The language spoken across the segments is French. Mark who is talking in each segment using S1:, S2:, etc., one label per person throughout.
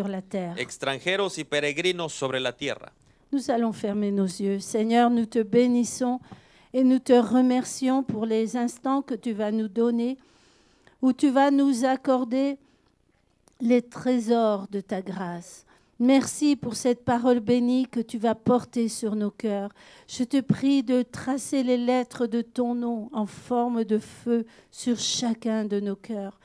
S1: sur la terre.
S2: extranjeros y peregrinos sobre la tierra.
S1: Nous allons fermer nos yeux. Seigneur, nous te bénissons et nous te remercions pour les instants que tu vas nous donner, où tu vas nous accorder les trésors de ta grâce. Merci pour cette parole bénie que tu vas porter sur nos cœurs. Je te prie de tracer les lettres de ton nom en forme de feu sur chacun de nos cœurs.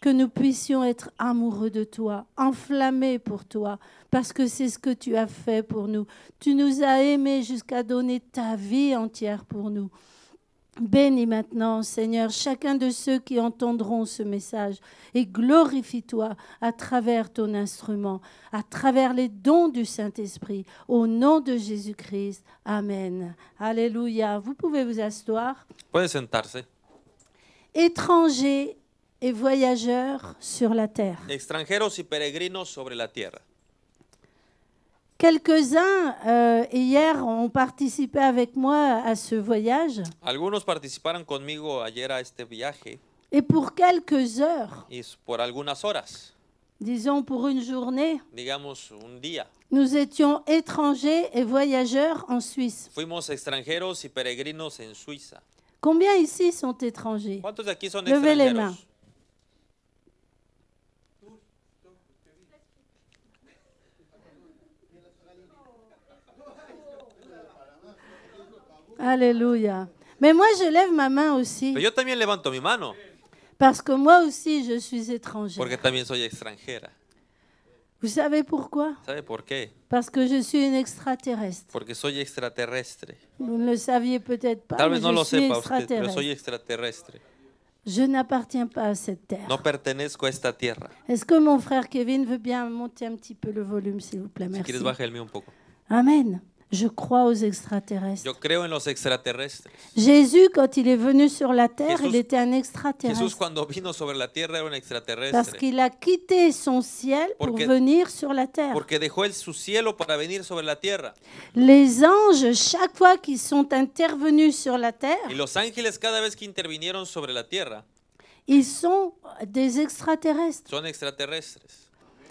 S1: Que nous puissions être amoureux de toi, enflammés pour toi, parce que c'est ce que tu as fait pour nous. Tu nous as aimés jusqu'à donner ta vie entière pour nous. Bénis maintenant, Seigneur, chacun de ceux qui entendront ce message et glorifie-toi à travers ton instrument, à travers les dons du Saint-Esprit. Au nom de Jésus-Christ. Amen. Alléluia. Vous pouvez vous asseoir.
S2: Puede sentarse.
S1: Étrangers et voyageurs sur la terre.
S2: Extranjeros y peregrinos sobre la tierra.
S1: Quelques-uns hier ont participé avec moi à ce voyage
S2: Algunos participaron conmigo ayer a este viaje
S1: et pour quelques heures,
S2: y por algunas horas,
S1: disons pour une journée,
S2: digamos un día,
S1: nous étions étrangers et voyageurs en Suisse.
S2: fuimos extranjeros y peregrinos en Suiza.
S1: Combien ici sont étrangers?
S2: ¿Cuántos de aquí son
S1: Levez les
S2: extranjeros?
S1: mains. Alléluia. Mais moi, je lève ma main aussi,
S2: Pero yo también levanto mi mano,
S1: parce que moi aussi, je suis étrangère.
S2: porque también soy extranjera.
S1: Vous savez pourquoi?
S2: ¿Sabe por qué?
S1: Parce que je suis une extraterrestre.
S2: Porque soy extraterrestre.
S1: Vous ne le saviez peut-être pas,
S2: Tal
S1: mais
S2: vez no
S1: je
S2: lo
S1: suis
S2: sepa usted, pero soy
S1: extraterrestre.
S2: extraterrestre.
S1: Je n'appartiens pas à cette terre.
S2: No pertenezco a esta tierra.
S1: Est-ce que mon frère Kevin veut bien monter un petit peu le volume, s'il vous plaît?
S2: Si
S1: Merci.
S2: quieres, baja el mío un poco.
S1: Amen. Je crois aux extraterrestres.
S2: Yo creo en los extraterrestres.
S1: Jésus, quand il est venu sur la terre,
S2: Jesús-
S1: il était un
S2: Jesús
S1: extraterrestre.
S2: cuando vino sobre la tierra era un
S1: Parce
S2: extraterrestre.
S1: qu'il a quitté son ciel pour
S2: Porque-
S1: venir sur la terre.
S2: Porque dejó su cielo para venir sobre la tierra.
S1: Les anges, chaque fois qu'ils sont intervenus sur la terre,
S2: Y los ángeles cada vez que intervinieron sobre la tierra
S1: ils sont des extraterrestres.
S2: son extraterrestres.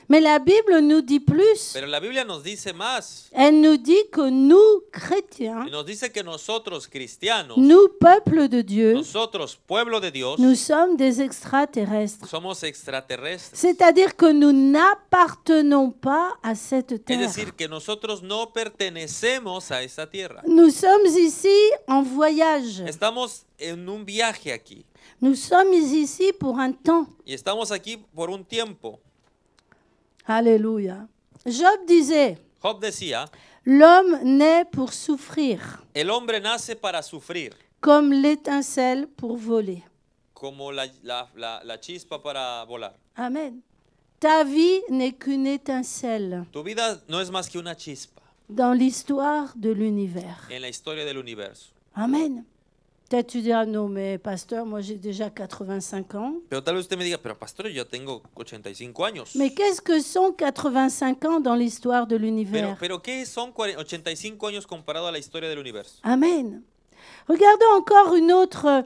S1: Mais la Bible nous dit plus.
S2: Pero la Biblia nos dice más.
S1: Elle nous dit que nous, chrétiens,
S2: Y nos dice que nosotros, cristianos,
S1: nous, peuple de Dieu,
S2: nosotros, pueblo de Dios,
S1: nous sommes des extraterrestres.
S2: somos extraterrestres.
S1: C'est-à-dire que nous n'appartenons pas à cette
S2: Es
S1: terre.
S2: decir, que nosotros no pertenecemos a esta tierra.
S1: Nous sommes ici en voyage.
S2: Estamos en un viaje aquí.
S1: Nous sommes ici pour un temps.
S2: Y estamos aquí por un tiempo.
S1: Alléluia. Job disait,
S2: Job decía,
S1: l'homme naît pour souffrir,
S2: el hombre nace para sufrir,
S1: comme l'étincelle pour voler.
S2: como la chispa para volar.
S1: Amen. Ta vie n'est qu'une étincelle
S2: Tu vida no es más que una chispa
S1: dans l'histoire de l'univers.
S2: en la historia del universo.
S1: Amen. Peut-être tu diras, non, mais pasteur, moi j'ai déjà 85 ans.
S2: Pero tal vez usted me diga, pero pastor, yo tengo 85 años.
S1: Mais qu'est-ce que sont 85 ans dans l'histoire de l'univers?
S2: Pero ¿qué son 85 años comparado a la historia del universo?
S1: Amen. Regardons encore une autre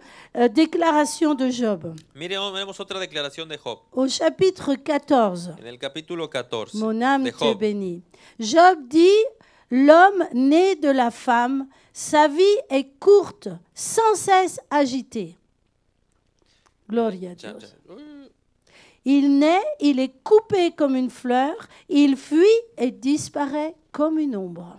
S1: déclaration de Job.
S2: Miremos otra declaración de Job.
S1: Au chapitre 14,
S2: En el capítulo 14
S1: mon âme
S2: de
S1: te
S2: Job,
S1: bénit. Job dit, l'homme né de la femme, sa vie est courte, sans cesse agitée. Gloria a
S2: Ya,
S1: Dios.
S2: ya.
S1: Il naît, il est coupé comme une fleur, il fuit et disparaît comme une ombre.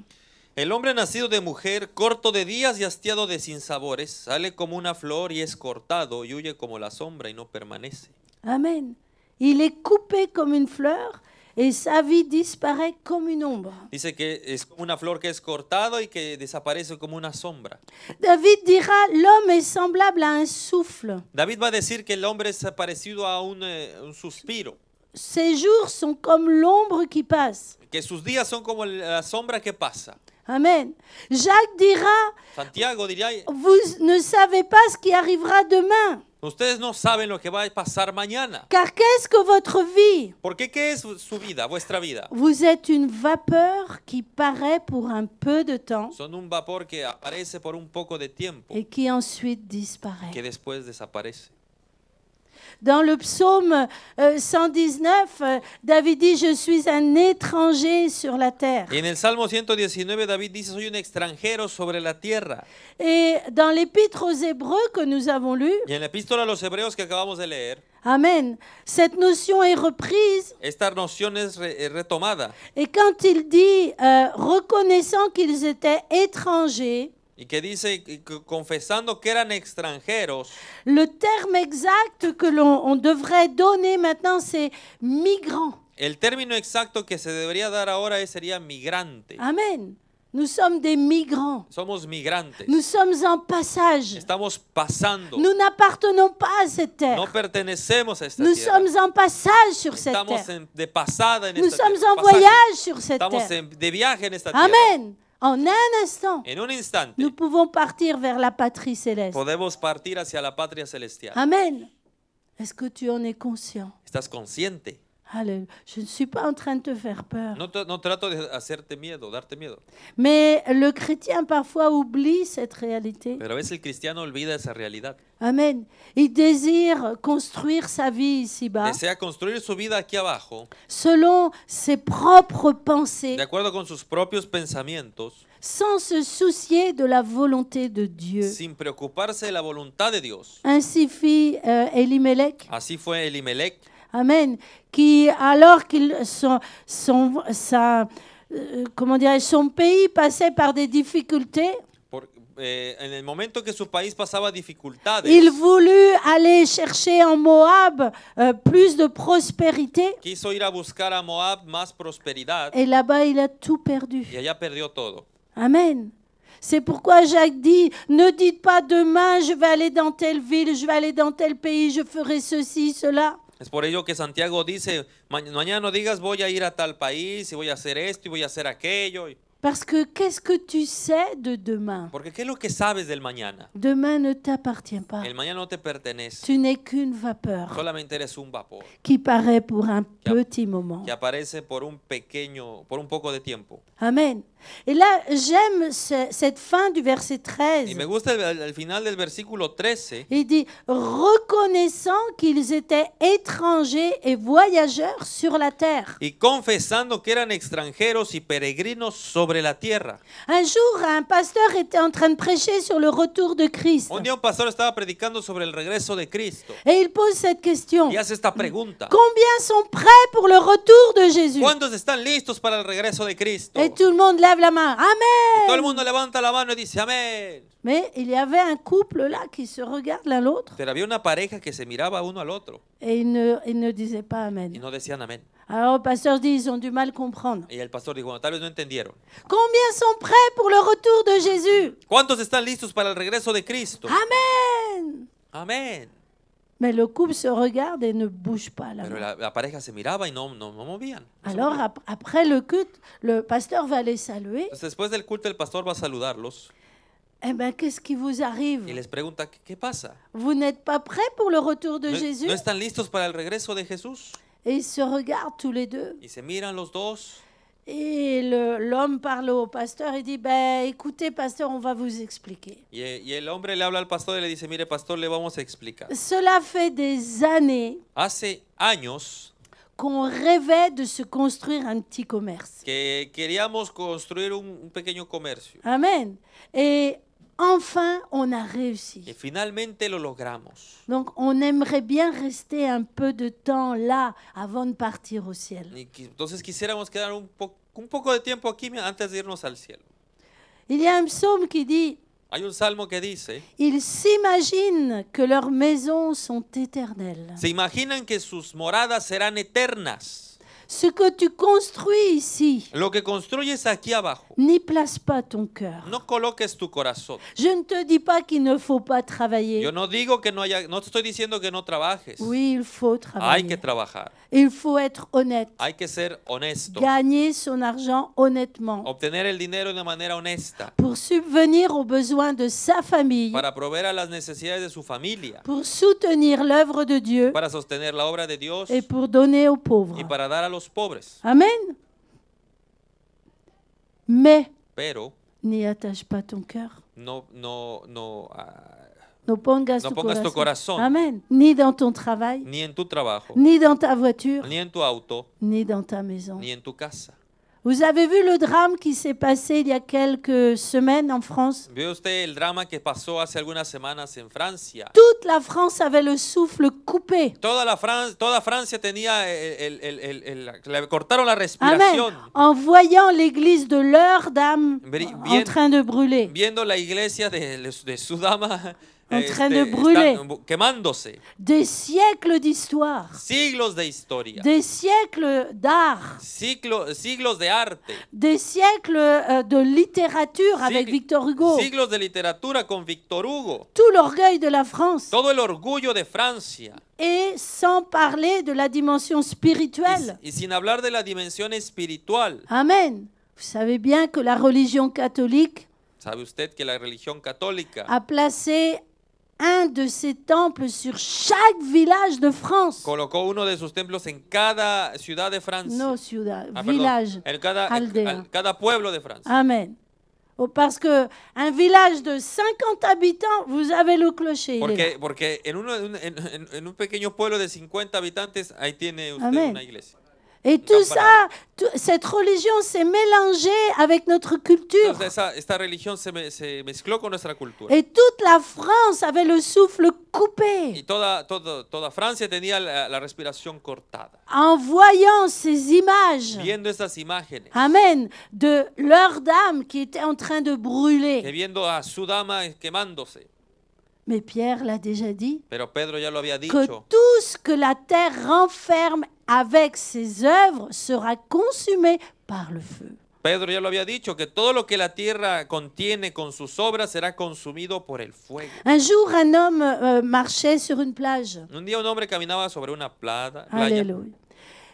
S2: El hombre nacido de mujer, corto de días y hastiado de sinsabores, sale como una flor y es cortado y huye como la sombra y no permanece.
S1: Amen. Il est coupé comme une fleur et sa vie disparaît comme une ombre.
S2: Dice que es como una flor que es cortado y que desaparece como una sombra.
S1: David dira, l'homme est semblable à un souffle.
S2: David va a decir que el hombre es parecido a un suspiro,
S1: Ses jours sont comme l'ombre qui passe.
S2: que sus días son como la sombra que pasa.
S1: Amen. Jacques dira,
S2: Santiago diría,
S1: vous ne savez pas ce qui arrivera demain.
S2: ustedes no saben lo que va a pasar mañana.
S1: Car qu'est-ce que votre vie?
S2: ¿Por qué? ¿Qué es su vida, vuestra vida?
S1: Vous êtes une vapeur qui paraît pour un peu de temps
S2: Son un vapor que aparece por un poco de tiempo,
S1: et qui ensuite
S2: que
S1: disparaît.
S2: después desaparece.
S1: Dans le psaume 119, David dit, je suis un étranger sur la terre.
S2: Y en el Salmo 119 David dice, soy un extranjero sobre la tierra.
S1: Et dans l'épître aux Hébreux que nous avons lu,
S2: Y en la epístola a los hebreos que acabamos de leer,
S1: Amen, cette notion est reprise.
S2: esta noción es retomada.
S1: Et quand il dit, reconnaissant qu'ils étaient étrangers,
S2: Y que dice, confesando que eran extranjeros,
S1: le terme exact que l'on devrait donner maintenant, c'est migrants.
S2: el término exacto que se debería dar ahora sería migrante.
S1: Amen. Nous sommes des migrants.
S2: Somos migrantes.
S1: Nous sommes en passage.
S2: Estamos pasando.
S1: Nous n'appartenons pas à cette terre.
S2: No pertenecemos a esta
S1: Nous
S2: tierra.
S1: sommes en passage sur cette
S2: Estamos
S1: terre.
S2: de pasada en
S1: Nous
S2: esta
S1: sommes
S2: tierra.
S1: en
S2: Pasaje.
S1: voyage sur cette
S2: Estamos
S1: terre.
S2: de viaje en esta tierra.
S1: Amen. En un instant,
S2: En un instante
S1: nous pouvons partir vers la patrie céleste.
S2: podemos partir hacia la patria celestial.
S1: Amen. Est-ce que tu en es conscient?
S2: ¿Estás consciente?
S1: Alléluia. Je ne suis pas en train de te faire peur.
S2: No trato de hacerte miedo, darte miedo.
S1: Mais le chrétien parfois oublie cette réalité.
S2: Pero a veces el cristiano olvida esa realidad.
S1: Amen. Il désire construire sa vie ici-bas
S2: Desea construir su vida aquí abajo
S1: selon ses propres pensées,
S2: de acuerdo con sus propios pensamientos,
S1: sans se soucier de la volonté de Dieu.
S2: sin preocuparse de la voluntad de Dios.
S1: Ainsi fit Elimelech.
S2: Así fue Elimelech,
S1: Amen. Qui, alors qu'il son pays passait par des difficultés,
S2: en el momento que su país pasaba dificultades,
S1: il voulut aller chercher en Moab plus de prospérité.
S2: quiso ir a buscar a Moab más prosperidad
S1: Et là-bas, il a tout perdu.
S2: y allá perdió todo.
S1: Amen. C'est pourquoi Jacques dit, ne dites pas demain, je vais aller dans telle ville, je vais aller dans tel pays, je ferai ceci, cela.
S2: Es por ello que Santiago dice, mañana no digas voy a ir a tal país y voy a hacer esto y voy a hacer aquello.
S1: Parce que qu'est-ce que tu sais de demain?
S2: Porque ¿qué es lo que sabes del mañana?
S1: Demain ne t'appartient pas.
S2: El mañana no te pertenece.
S1: Tu n'es qu'une vapeur
S2: Solamente eres un vapor
S1: qui paraît pour un petit moment.
S2: que aparece por un poco de tiempo.
S1: Amen. Et là, j'aime cette fin du verset 13.
S2: Y me gusta el final del versículo 13.
S1: Il dit, reconnaissant qu'ils étaient étrangers et voyageurs sur la terre.
S2: Y confesando que eran extranjeros y peregrinos sobre la tierra.
S1: Un jour, un pasteur était en train de prêcher sur le retour de Christ.
S2: Un día un pastor estaba predicando sobre el regreso de Cristo.
S1: Et il pose cette question.
S2: Y hace esta pregunta.
S1: Combien sont prêts pour le retour de Jésus?
S2: ¿Cuántos están listos para el regreso de Cristo?
S1: Et tout le monde lève la main.
S2: Todo el
S1: Amen.
S2: mundo levanta la mano y dice amén.
S1: Mais il y avait un couple là qui se regarde l'un l'autre
S2: Pero había una pareja que se miraba uno al otro
S1: et ils ne disaient pas
S2: y
S1: Amen.
S2: no decían amén.
S1: Alors le pasteur dit, ils ont du mal à comprendre.
S2: Y el pastor dijo, bueno, tal vez no entendieron.
S1: Combien sont prêts pour le retour de Jésus?
S2: ¿Cuántos están listos para el regreso de Cristo?
S1: Amen.
S2: Amén.
S1: Mais le couple se regarde et ne bouge pas là.
S2: Pero la pareja se miraba y no movían. No se
S1: Alors
S2: movían.
S1: après le culte, le pasteur va les saluer.
S2: Entonces, después del culto el pastor va a saludarlos
S1: Eh bien, qu'est-ce qui vous arrive?
S2: y les pregunta, ¿qué pasa?
S1: Vous n'êtes pas prêts pour le retour de
S2: ¿No,
S1: Jésus?
S2: no están listos para el regreso de Jesús?
S1: Et ils se regardent tous les deux.
S2: Y se miran los dos.
S1: Et l'homme parle au pasteur et dit, ben, écoutez, pasteur, on va vous expliquer.
S2: Y el hombre le habla al pastor y le dice, mire pastor, le vamos a explicar.
S1: Cela fait des années
S2: Hace años
S1: qu'on rêvait de se construire un petit commerce.
S2: que queríamos construir un pequeño comercio.
S1: Amen. Et enfin, on a réussi.
S2: Y finalmente lo logramos.
S1: Donc, on aimerait bien rester un peu de temps là avant de partir au ciel.
S2: Y entonces quisiéramos quedar un poco de tiempo aquí antes de irnos al cielo.
S1: Il y a un psaume qui dit,
S2: Hay un salmo que dice,
S1: ils s'imaginent que leurs maisons sont éternelles.
S2: se imaginan que sus moradas serán eternas.
S1: Ce que tu construis ici,
S2: Lo que construyes aquí abajo,
S1: n'y place pas ton cœur.
S2: no coloques tu corazón.
S1: Je ne te dis pas qu'il ne faut pas travailler.
S2: Yo no digo que no te estoy diciendo que no trabajes.
S1: Oui, il faut
S2: Hay que
S1: travailler.
S2: trabajar,
S1: Il faut être honnête.
S2: hay que ser honesto,
S1: Gagner son argent honnêtement
S2: obtener el dinero de manera honesta
S1: pour subvenir aux besoins de sa famille,
S2: para proveer a las necesidades de su familia,
S1: pour soutenir l'œuvre de Dieu
S2: para sostener la obra de Dios
S1: et pour donner aux pauvres.
S2: y para dar a los pobres.
S1: Amen. Mais
S2: Pero
S1: n'y attache pas ton cœur.
S2: no
S1: No pongas,
S2: No
S1: tu,
S2: pongas tu
S1: corazón.
S2: corazón.
S1: Amen. Ni dans ton travail,
S2: ni en tu trabajo,
S1: ni dans ta voiture,
S2: ni en tu auto,
S1: ni dans ta maison.
S2: ni en tu casa.
S1: Vous avez vu le drame qui s'est passé il y a quelques semaines en France?
S2: ¿Vio usted el drama que pasó hace algunas semanas en Francia?
S1: Toute la France avait le souffle coupé.
S2: Toda Francia tenía, le cortaron la
S1: Amen.
S2: respiración.
S1: En voyant l'église de leur dame en train de brûler.
S2: Viendo la iglesia de su dama
S1: En train de brûler.
S2: quemándose.
S1: Des siècles d'histoire,
S2: Siglos de historia.
S1: des siècles d'art,
S2: Siglos de arte.
S1: des siècles de littérature avec Victor Hugo.
S2: Siglos de literatura con Victor Hugo.
S1: Tout l'orgueil de la France.
S2: Todo el orgullo de Francia.
S1: Et sans parler de la dimension spirituelle.
S2: Y sin hablar de la dimensión espiritual.
S1: Amen. Vous savez bien que la religion catholique
S2: ¿Sabe usted que la religión católica
S1: a placé un de ses temples sur chaque village de France?
S2: colocó uno de sus templos en cada ciudad de Francia?
S1: No ciudad,
S2: Perdón,
S1: village,
S2: en
S1: aldea.
S2: cada pueblo de Francia.
S1: Amen. Oh, parce que un village de 50 habitants, vous avez le clocher. il est là.
S2: Porque en un pequeño pueblo de 50 habitantes, ahí tiene usted
S1: Amen.
S2: una iglesia.
S1: Et tout ça, cette religion s'est mélangée avec notre culture.
S2: Entonces esta religión se mezcló con nuestra cultura.
S1: Et toute la France avait le souffle coupé.
S2: Y toda Francia tenía la respiración cortada.
S1: En voyant ces images,
S2: Viendo estas imágenes,
S1: amen, de leur dame qui était en train de
S2: que
S1: brûler.
S2: viendo a su dama quemándose.
S1: Mais Pierre l'a déjà dit,
S2: Pero Pedro ya lo había
S1: que
S2: dicho,
S1: tout ce que la terre renferme avec ses œuvres sera consumé par le feu.
S2: Pedro ya lo había dicho, que todo lo que la tierra contiene con sus obras será consumido por el fuego.
S1: Un jour, un homme marchait sur une plage.
S2: Un día un hombre caminaba sobre una playa
S1: Alléluia.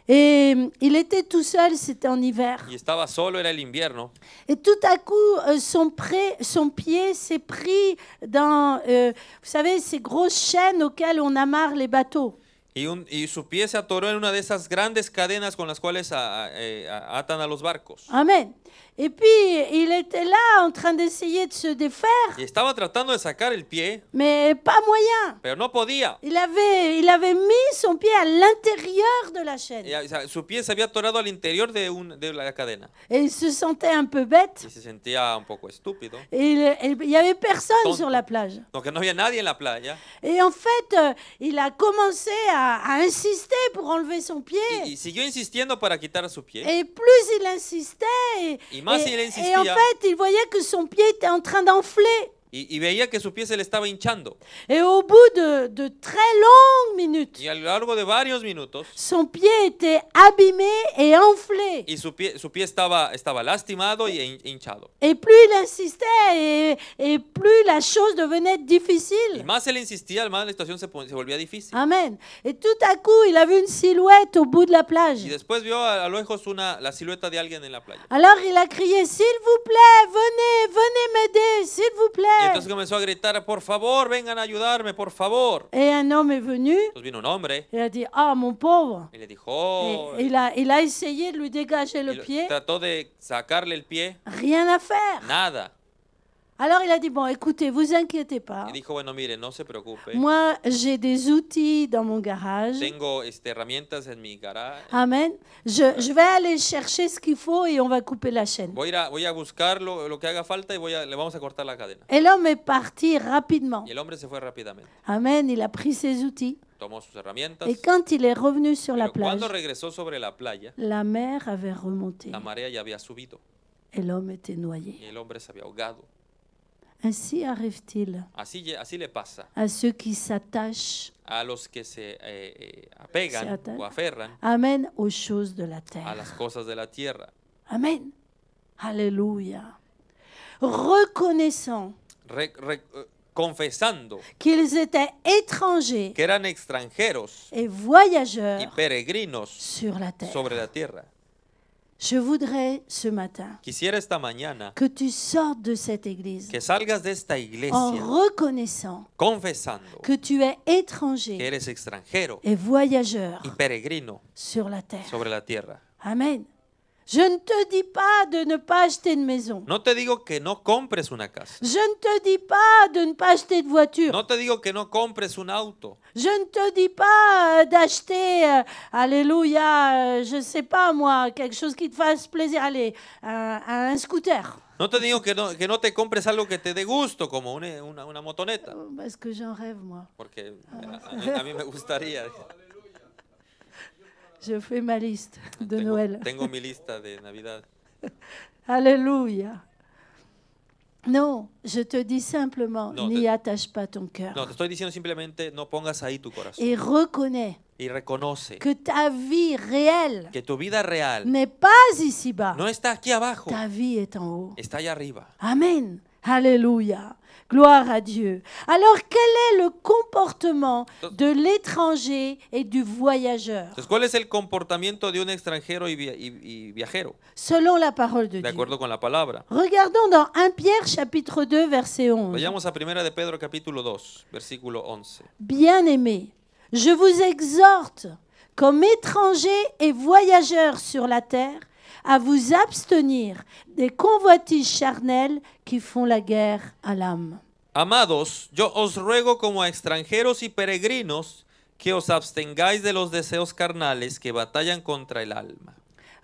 S1: Et il était tout seul, c'était en hiver.
S2: y estaba solo, era el invierno.
S1: Et tout à coup, son pied s'est pris dans, vous savez, ces grosses chaînes auxquelles on amarre les bateaux.
S2: Y su pie se atoró en una de esas grandes cadenas con las cuales atan a los barcos.
S1: Amen. Et puis, il était là en train d'essayer de se défaire,
S2: Y estaba tratando de sacar el pie,
S1: mais pas moyen.
S2: pero no podía.
S1: Il avait mis son pied à l'intérieur de la chaîne.
S2: O sea, su pie se había atorado al interior de la cadena.
S1: Et il se sentait un peu bête.
S2: Y se sentía un poco estúpido.
S1: Et il n'y avait personne
S2: Tonto.
S1: sur la plage.
S2: Porque no había nadie en la playa.
S1: Et en fait, il a commencé à insister pour enlever son pied.
S2: Y siguió insistiendo para quitar su pie.
S1: Et plus il insistait,
S2: Y más il
S1: et
S2: insistía.
S1: en fait, il voyait que son pied était en train d'enfler.
S2: Y veía que su pie se le estaba hinchando.
S1: Et au bout de très longues minutes,
S2: Y a lo largo de varios minutos,
S1: son pied était abîmé et enflé.
S2: y su pie estaba lastimado y hinchado.
S1: Et plus il insistait, et plus la chose devenait
S2: Y
S1: difficile.
S2: más él insistía, más la situación se volvía difícil.
S1: Amen. Et tout à coup, il a vu une silhouette au bout de la plage.
S2: Y después vio a lo lejos la silueta de alguien en la playa.
S1: Alors il a crié, s'il vous plaît, venez m'aider, s'il vous
S2: Y
S1: plaît.
S2: entonces comenzó a gritar, por favor, vengan a ayudarme, por favor.
S1: Et un homme est venu,
S2: Entonces vino un hombre
S1: il a dit, ah mon pauvre.
S2: y le dijo, oh,
S1: Et il a essayé de lui dégager le
S2: y
S1: pied,
S2: trató de sacarle el pie,
S1: rien à faire.
S2: nada.
S1: Alors il a dit, bon écoutez, vous inquiétez pas.
S2: Y dijo, bueno, mire, no se preocupe.
S1: Moi, j'ai des outils dans mon garage.
S2: Tengo herramientas en mi garage.
S1: Amen. Je vais aller chercher ce qu'il faut et on va couper la chaîne.
S2: Voy a buscar lo que haga falta y le vamos a cortar la cadena.
S1: Et l'homme est parti rapidement.
S2: Y el hombre se fue rápidamente.
S1: Amen. Il a pris ses outils.
S2: Tomó sus herramientas.
S1: Et quand il est revenu sur la
S2: Pero
S1: plage,
S2: cuando regresó sobre la playa,
S1: la mer avait remonté
S2: la marea ya había subido
S1: et l'homme était noyé.
S2: y el hombre se había ahogado.
S1: Ainsi arrive-t-il
S2: Así le pasa
S1: à ceux qui s'attachent,
S2: a los que se apegan
S1: atan.
S2: o aferran
S1: amen, aux choses de la
S2: a
S1: terre.
S2: las cosas de la tierra,
S1: Amen. Alléluia. Reconnaissant
S2: confesando
S1: qu'ils étaient étrangers
S2: que eran extranjeros
S1: et
S2: y
S1: voyageurs
S2: peregrinos
S1: sur la terre.
S2: sobre la tierra.
S1: Je voudrais ce matin
S2: Quisiera esta mañana
S1: que tu sortes de cette église
S2: que salgas de esta
S1: en
S2: iglesia
S1: reconnaissant
S2: confesando
S1: que tu es
S2: que
S1: étranger
S2: eres extranjero
S1: et voyageur
S2: y peregrino
S1: sur la terre.
S2: sobre la tierra.
S1: Amen. Je ne te dis pas de ne pas acheter une maison.
S2: No te digo que no compres una casa.
S1: Je ne te dis pas de ne pas acheter de voiture.
S2: No te digo que no compres un auto.
S1: Je ne te dis pas d'acheter, alléluia, je ne sais pas moi, quelque chose qui te fasse plaisir, allez, un scooter.
S2: No te digo que no te compres algo que te dé gusto, como una motoneta.
S1: Parce que j'en rêve, moi.
S2: Porque a mí me gustaría.
S1: Je fais ma liste de Noël.
S2: Tengo mi lista de Navidad.
S1: Alléluia. Non, je te dis simplement,
S2: Non,
S1: n'y attache pas ton cœur.
S2: No, te estoy diciendo simplemente no pongas ahí tu corazón.
S1: Et reconnais
S2: Y reconoce
S1: que ta vie réelle
S2: que tu vida real
S1: n'est pas ici-bas.
S2: no está aquí abajo,
S1: Ta vie est en haut.
S2: está allá arriba.
S1: Amen. Alléluia. Gloire à Dieu. Alors, quel est le comportement de l'étranger et du voyageur
S2: Entonces, ¿cuál es el comportamiento de un extranjero y viajero?
S1: selon la parole de
S2: De
S1: Dieu?
S2: acuerdo con la palabra.
S1: Regardons dans 1 Pierre chapitre 2 verset 11.
S2: Vayamos a 1 de Pedro capítulo 2, versículo 11.
S1: Bien-aimés, je vous exhorte, comme étrangers et voyageurs sur la terre, à vous abstenir des convoitises charnelles qui font la guerre à l'âme.
S2: Amados, yo os ruego como a extranjeros y peregrinos que os abstengáis de los deseos carnales que batallan contra el alma.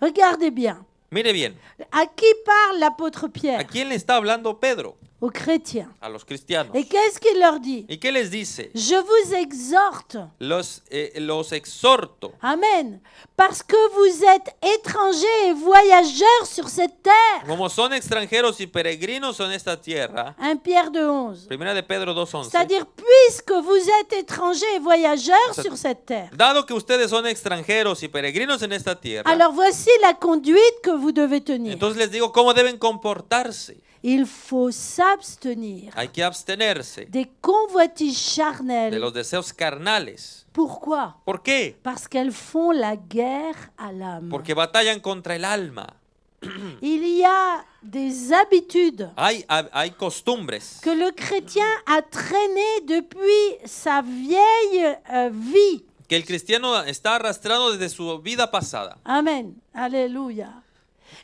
S1: Regardez bien.
S2: Mire bien,
S1: À qui parle l'apôtre
S2: ¿a
S1: Pierre?
S2: quién le está hablando Pedro?
S1: Aux chrétiens.
S2: A los cristianos.
S1: Et qu'est-ce qu'il leur dit?
S2: ¿Y qué les dice?
S1: Je vous exhorte.
S2: Los exhorto,
S1: Amen. Parce que vous êtes étrangers et voyageurs sur cette terre.
S2: como son extranjeros y peregrinos en esta tierra.
S1: 1 Pierre 2:11.
S2: Primera de Pedro 2:11.
S1: C'est-à-dire, puisque vous êtes étrangers et voyageurs
S2: Ça-
S1: sur cette terre,
S2: Dado que ustedes son extranjeros y peregrinos en esta tierra,
S1: alors voici la conduite que vous devez tenir.
S2: entonces les digo cómo deben comportarse.
S1: Il faut s'abstenir
S2: Hay que abstenerse
S1: des convoitises
S2: de
S1: charnelles.
S2: los deseos carnales.
S1: Pourquoi?
S2: ¿Por qué?
S1: Parce qu'elles font la guerre à l'âme.
S2: Porque batallan contra el alma.
S1: Il y a des habitudes
S2: Hay costumbres
S1: que le chrétien a traînées depuis sa vieille vie.
S2: que el cristiano está arrastrando desde su vida pasada
S1: Amen. Alléluia.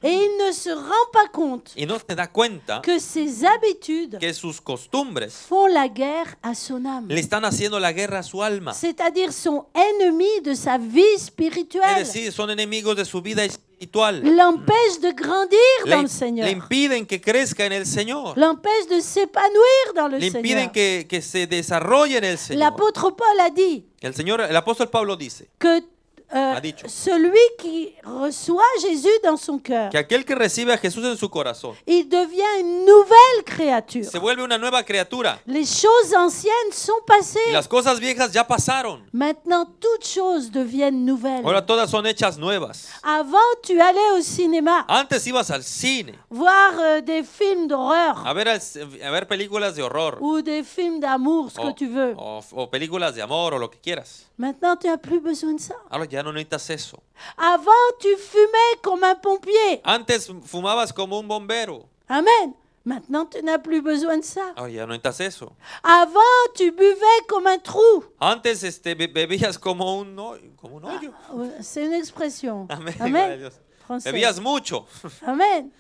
S1: Et il ne se rend pas compte
S2: y no se da cuenta
S1: que ces habitudes
S2: que sus costumbres
S1: font la guerre à son âme.
S2: le están haciendo la guerra a su alma.
S1: C'est-à-dire sont ennemis de sa vie
S2: Es
S1: spirituelle.
S2: decir, son enemigos de su vida espiritual.
S1: L'empêche de grandir dans le
S2: Le
S1: Seigneur.
S2: impiden que crezca en el Señor.
S1: L'empêche de s'épanouir dans le
S2: Le impiden
S1: Seigneur.
S2: que se desarrolle en el Señor.
S1: L'apôtre Paul a dit
S2: El apóstol Pablo dice
S1: que
S2: Ha dicho.
S1: celui qui reçoit Jésus dans son cœur,
S2: que aquel que recibe a Jesús en su corazón
S1: il devient une nouvelle créature.
S2: se vuelve una nueva criatura.
S1: Les choses anciennes sont
S2: Y
S1: passées.
S2: las cosas viejas ya pasaron.
S1: Maintenant, toutes choses deviennent nouvelles.
S2: Ahora todas son hechas nuevas.
S1: Avant, tu allais au cinéma
S2: Antes ibas al cine
S1: voir des films d'horreur
S2: a ver películas de horror
S1: ou des films d'amour, ce que tu veux.
S2: o películas de amor o lo que quieras.
S1: Maintenant, tu n'as plus besoin de ça.
S2: Ahora ya no necesitas eso.
S1: Avant, tu fumais comme un pompier.
S2: Antes fumabas como un bombero.
S1: Amen. Maintenant, tu n'as plus besoin de ça.
S2: Ahora ya no necesitas eso.
S1: Avant, tu buvais comme un trou.
S2: Antes bebías como un hoyo.
S1: C'est une expression.
S2: Amén.
S1: Amen.
S2: Dios.
S1: Français.
S2: Bebías mucho.
S1: Amen.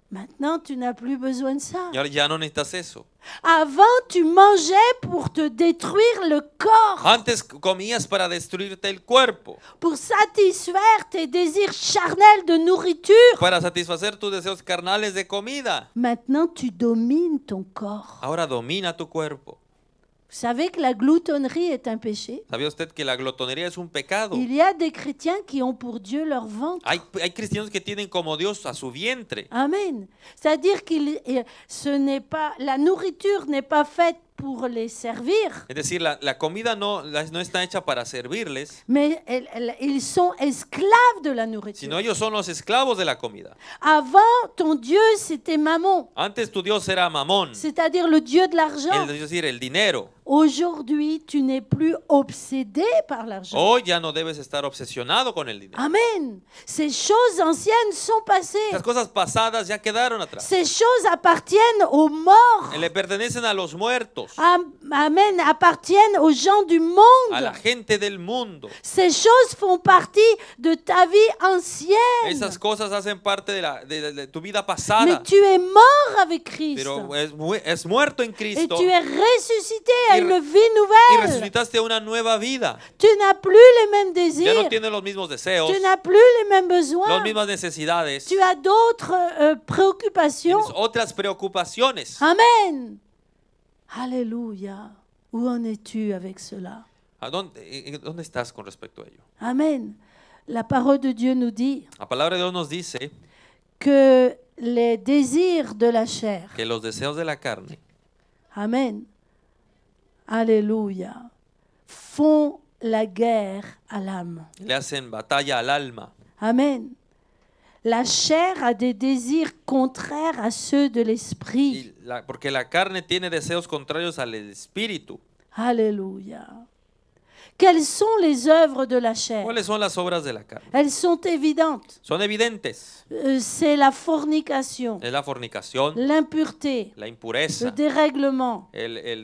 S1: Maintenant, tu n'as plus besoin de ça.
S2: Y ahora ya no necesitas eso.
S1: Avant, tu mangeais pour te détruire le corps,
S2: Antes comías para destruirte el cuerpo,
S1: pour satisfaire tes désirs charnels de nourriture.
S2: para satisfacer tus deseos carnales de comida.
S1: Maintenant, tu domines ton corps.
S2: Ahora domina tu cuerpo.
S1: Vous savez que la gloutonnerie est un péché.
S2: ¿Sabía usted que la glotonería es un pecado?
S1: Il y a des chrétiens qui ont pour Dieu leur ventre.
S2: Hay cristianos que tienen como Dios a su vientre.
S1: Amen. C'est-à-dire la nourriture n'est pas faite pour les servir,
S2: Es decir, la comida no está hecha para servirles,
S1: mais ils sont esclaves de la nourriture.
S2: sino ellos son los esclavos de la comida.
S1: Avant, ton Dieu, c'était Mammon,
S2: Antes tu Dios era Mamón,
S1: c'est-à-dire le Dieu de l'argent.
S2: es decir, el dinero.
S1: Aujourd'hui, tu n'es plus obsédé par l'argent.
S2: Hoy ya no debes estar obsesionado con el dinero.
S1: Amen. Ces choses anciennes sont passées.
S2: Las cosas pasadas ya quedaron atrás.
S1: Ces choses appartiennent aux morts.
S2: Le pertenecen a los muertos. todos,
S1: amen, appartiennent aux gens du
S2: a la
S1: monde.
S2: gente del mundo.
S1: Ces choses font partie de ta vie ancienne.
S2: Esas cosas hacen parte de tu vida
S1: Mais
S2: pasada,
S1: tu es mort avec Christ.
S2: pero es muerto en
S1: Et
S2: Cristo
S1: tu es ressuscité à
S2: Y
S1: une
S2: re-
S1: vie
S2: y
S1: nouvelle.
S2: resucitaste a una nueva vida.
S1: Tu n'as plus les mêmes
S2: Ya
S1: désirs.
S2: no tienes los mismos deseos,
S1: Tu n'as plus les mêmes besoins.
S2: las mismas necesidades,
S1: Tu as d'autres préoccupations.
S2: tienes otras preocupaciones.
S1: Amen. Alléluia. Où en es-tu avec cela?
S2: ¿Dónde estás con respecto a ello?
S1: Amen. La parole de Dieu nous dit
S2: La palabra de Dios nos dice
S1: que les désirs de la chair,
S2: que los deseos de la carne
S1: amen, alléluia, font la guerre à l'âme.
S2: le hacen batalla al alma.
S1: Amen. La chair a des désirs contraires à ceux de l'esprit.
S2: Porque la carne tiene deseos contrarios al espíritu.
S1: Alléluia. Quelles sont les œuvres de la chair?
S2: ¿Cuáles son las obras de la carne?
S1: Elles sont évidentes.
S2: Son evidentes.
S1: C'est la fornication,
S2: Es la fornicación,
S1: l'impureté,
S2: la
S1: le
S2: impureza,
S1: dérèglement.
S2: el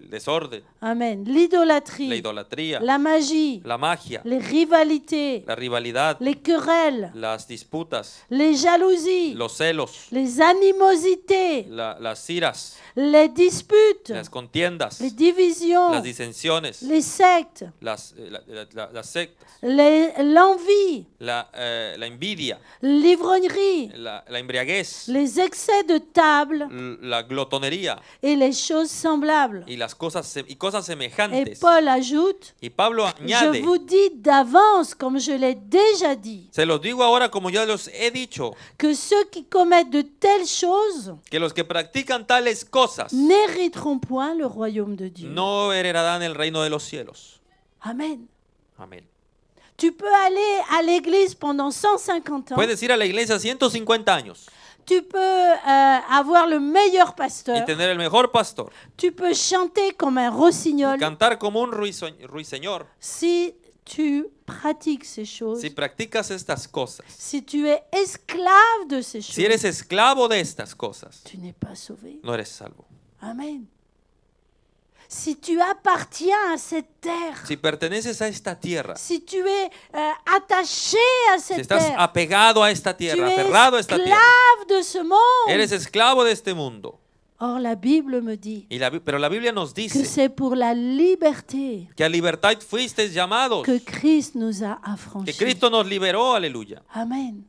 S2: desorden,
S1: Amen.
S2: la
S1: L'idolâtrie,
S2: idolatría,
S1: la magie,
S2: la magia,
S1: les rivalités,
S2: la rivalidad,
S1: les querelles,
S2: las disputas,
S1: les jalousies,
S2: los celos,
S1: les animosités,
S2: las iras,
S1: les disputes,
S2: las contiendas,
S1: les divisions,
S2: las disensiones,
S1: les sectes,
S2: las sectas,
S1: l'envie,
S2: la envidia,
S1: l'ivrognerie,
S2: la embriaguez,
S1: les excès de table
S2: la glotonería
S1: et les choses semblables.
S2: y cosas
S1: Et
S2: semejantes.
S1: Paul ajoute,
S2: Y Pablo
S1: je
S2: añade,
S1: vous dis d'avance, comme je l'ai déjà dit,
S2: se los digo ahora como ya los he dicho,
S1: que ceux qui commettent de telles choses
S2: que los que practican tales cosas
S1: n'hériteront point le royaume de Dieu.
S2: no heredarán el reino de los cielos.
S1: Amen.
S2: Amén.
S1: Tu peux aller à l'église pendant 150 ans.
S2: Puedes ir a la iglesia 150 años
S1: Tu peux avoir le meilleur
S2: y
S1: pasteur.
S2: tener el mejor pastor,
S1: Tu peux chanter comme un rossignol.
S2: cantar como un ruiseñor.
S1: Si tu pratiques ces choses,
S2: Si practicas estas cosas,
S1: si tu es esclave de ces
S2: si eres
S1: choses,
S2: esclavo de estas cosas,
S1: tu n'es pas sauvé.
S2: no eres salvo.
S1: Amen. Si tu appartiens à cette terre,
S2: Si perteneces a esta tierra,
S1: si tu es attaché à
S2: si
S1: cette
S2: estás
S1: terre,
S2: apegado a esta
S1: tu
S2: tierra,
S1: es
S2: aferrado a esta tierra,
S1: esclave de ce monde.
S2: eres esclavo de este mundo.
S1: Or, la Bible me dit
S2: Pero la Biblia nos
S1: que
S2: dice
S1: c'est pour la liberté
S2: que a libertad fuisteis llamados,
S1: que Christ nous a
S2: que
S1: affranchis.
S2: Cristo nos liberó, aleluya.
S1: Amen.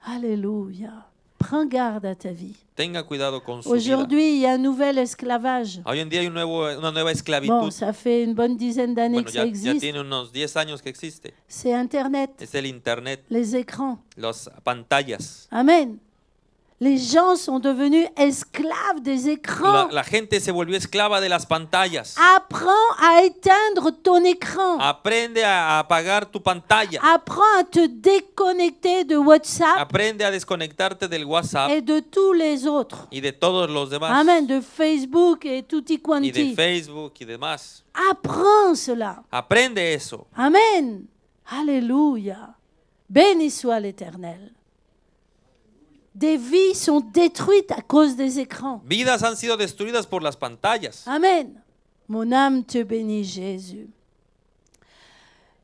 S1: Alléluia. Prends garde à ta vie.
S2: Tenga cuidado con su vida.
S1: Aujourd'hui, il y a un nouvel esclavage.
S2: Hoy en día hay una nueva
S1: Bon,
S2: esclavitud.
S1: ça fait une bonne dizaine d'années
S2: Bueno,
S1: que ça
S2: ya
S1: existe.
S2: tiene unos 10 años que existe.
S1: C'est Internet,
S2: Es el internet,
S1: les écrans.
S2: las pantallas.
S1: Amen. Les gens sont devenus esclaves des écrans.
S2: La gente se volvió esclava de las pantallas.
S1: Apprends à éteindre ton écran.
S2: Aprende a apagar tu pantalla.
S1: Apprends à te déconnecter de WhatsApp
S2: Aprende a desconectarte del WhatsApp
S1: et de tous les autres.
S2: y de todos los demás.
S1: Amen. De Facebook et tutti
S2: Y de
S1: quanti.
S2: Facebook y demás.
S1: Apprends cela.
S2: Aprende eso.
S1: Amen. Alléluia. Béni soit l'Éternel. Des vies sont détruites à cause des écrans.
S2: Vidas han sido destruidas por las pantallas.
S1: Amen. Mon âme te bénit, Jésus.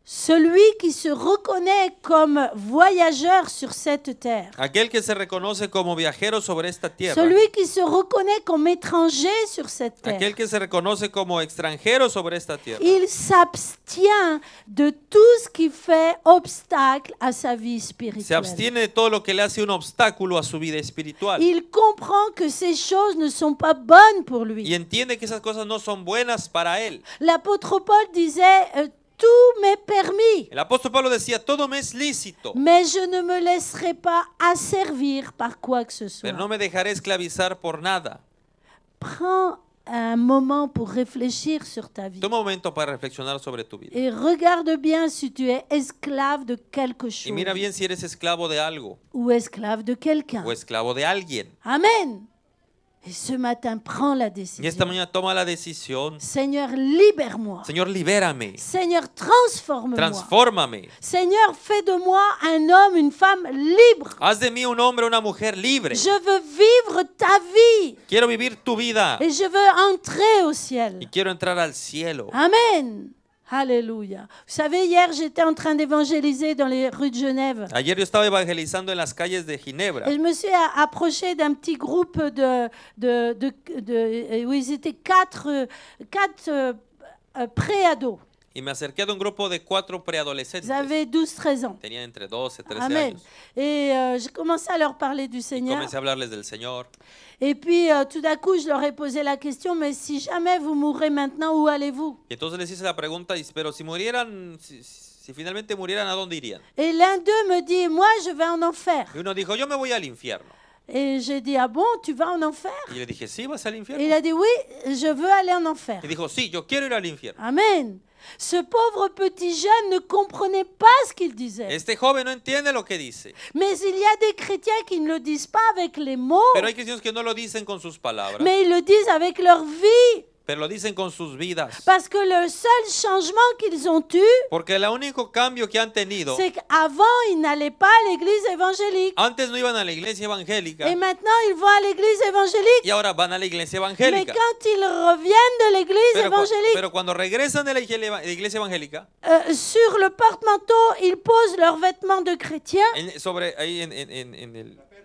S1: Celui qui se reconnaît comme voyageur sur cette terre,
S2: Aquel que se reconoce como viajero sobre esta tierra.
S1: celui qui se reconnaît comme étranger sur cette terre,
S2: Aquel que se reconoce como extranjero sobre esta tierra.
S1: il s'abstient de tout ce qui fait obstacle à sa vie
S2: Se
S1: spirituelle.
S2: abstiene de todo lo que le hace un obstáculo a su vida espiritual.
S1: Il comprend que ces choses ne sont pas bonnes pour
S2: Y
S1: lui.
S2: entiende que esas cosas no son buenas para él.
S1: L'apôtre Paul disait tout m'est permis,
S2: El apóstol Pablo decía, todo me es lícito,
S1: mais je ne me laisserai pas asservir par quoi que ce soit.
S2: pero no me dejaré esclavizar por nada.
S1: Prends un moment pour réfléchir sur ta vie
S2: Toma un momento para reflexionar sobre tu vida.
S1: et regarde bien si tu es esclave de quelque
S2: Y
S1: chose
S2: mira bien si eres esclavo de algo
S1: ou esclave de quelqu'un.
S2: o esclavo de alguien.
S1: Amen. Et ce matin, prends la
S2: Y esta
S1: décision.
S2: mañana toma la decisión.
S1: Seigneur, libère-moi.
S2: Señor, libérame.
S1: Seigneur, transforme-moi.
S2: Transfórmame.
S1: Seigneur, fais de moi un homme, une femme libre.
S2: Haz de mí un hombre, una mujer libre.
S1: Je veux vivre ta vie
S2: Quiero vivir tu vida.
S1: et je veux entrer au ciel.
S2: Y quiero entrar al cielo.
S1: Amen. Alléluia. Vous savez, hier, j'étais en train d'évangéliser dans les rues de Genève.
S2: Ayer yo estaba evangelizando en las calles de Ginebra.
S1: Et je me suis approchée d'un petit groupe où ils étaient quatre préados.
S2: Y me acerqué a un grupo de 4
S1: Ils
S2: preadolescentes.
S1: avaient 12-13 ans.
S2: Tenían entre 12 y 13
S1: Amen.
S2: años.
S1: Et j'ai commencé à leur parler du
S2: Y
S1: Seigneur.
S2: comencé a hablarles del Señor.
S1: Et puis, tout d'un coup, je leur ai posé la question, mais si jamais vous mourrez maintenant, où allez-vous?
S2: Y entonces les hice la pregunta, pero si murieran, si finalmente murieran, ¿a dónde irían?
S1: Et l'un d'eux me dit, moi, je vais en enfer.
S2: Y uno dijo, yo me voy al infierno.
S1: Et j'ai dit, ah bon, tu vas en enfer?
S2: Y le dije, ¿sí vas al
S1: Et
S2: infierno?
S1: il a dit, oui, je veux aller en enfer.
S2: Y dijo, sí, yo quiero ir al infierno.
S1: Amen. Ce pauvre petit jeune ne comprenait pas ce qu'il disait.
S2: Este joven no entiende lo que dice.
S1: Mais il y a des chrétiens qui ne le disent pas avec les mots,
S2: Pero hay cristianos que no lo dicen con sus palabras,
S1: mais ils le disent avec leur vie.
S2: pero lo dicen con sus vidas.
S1: Parce que le seul changement qu'ils ont eu,
S2: Porque el único cambio que han tenido,
S1: c'est qu'avant, ils n'allaient pas à l'église évangélique.
S2: antes no iban a la iglesia evangélica
S1: Et maintenant, ils vont à l'église évangélique.
S2: y ahora van a la iglesia
S1: Mais
S2: evangélica.
S1: quand ils reviennent de l'église évangélique,
S2: Pero cuando regresan de la iglesia evangélica,
S1: sur le porte-manteau, ils posent leurs vêtements de chrétiens.
S2: ahí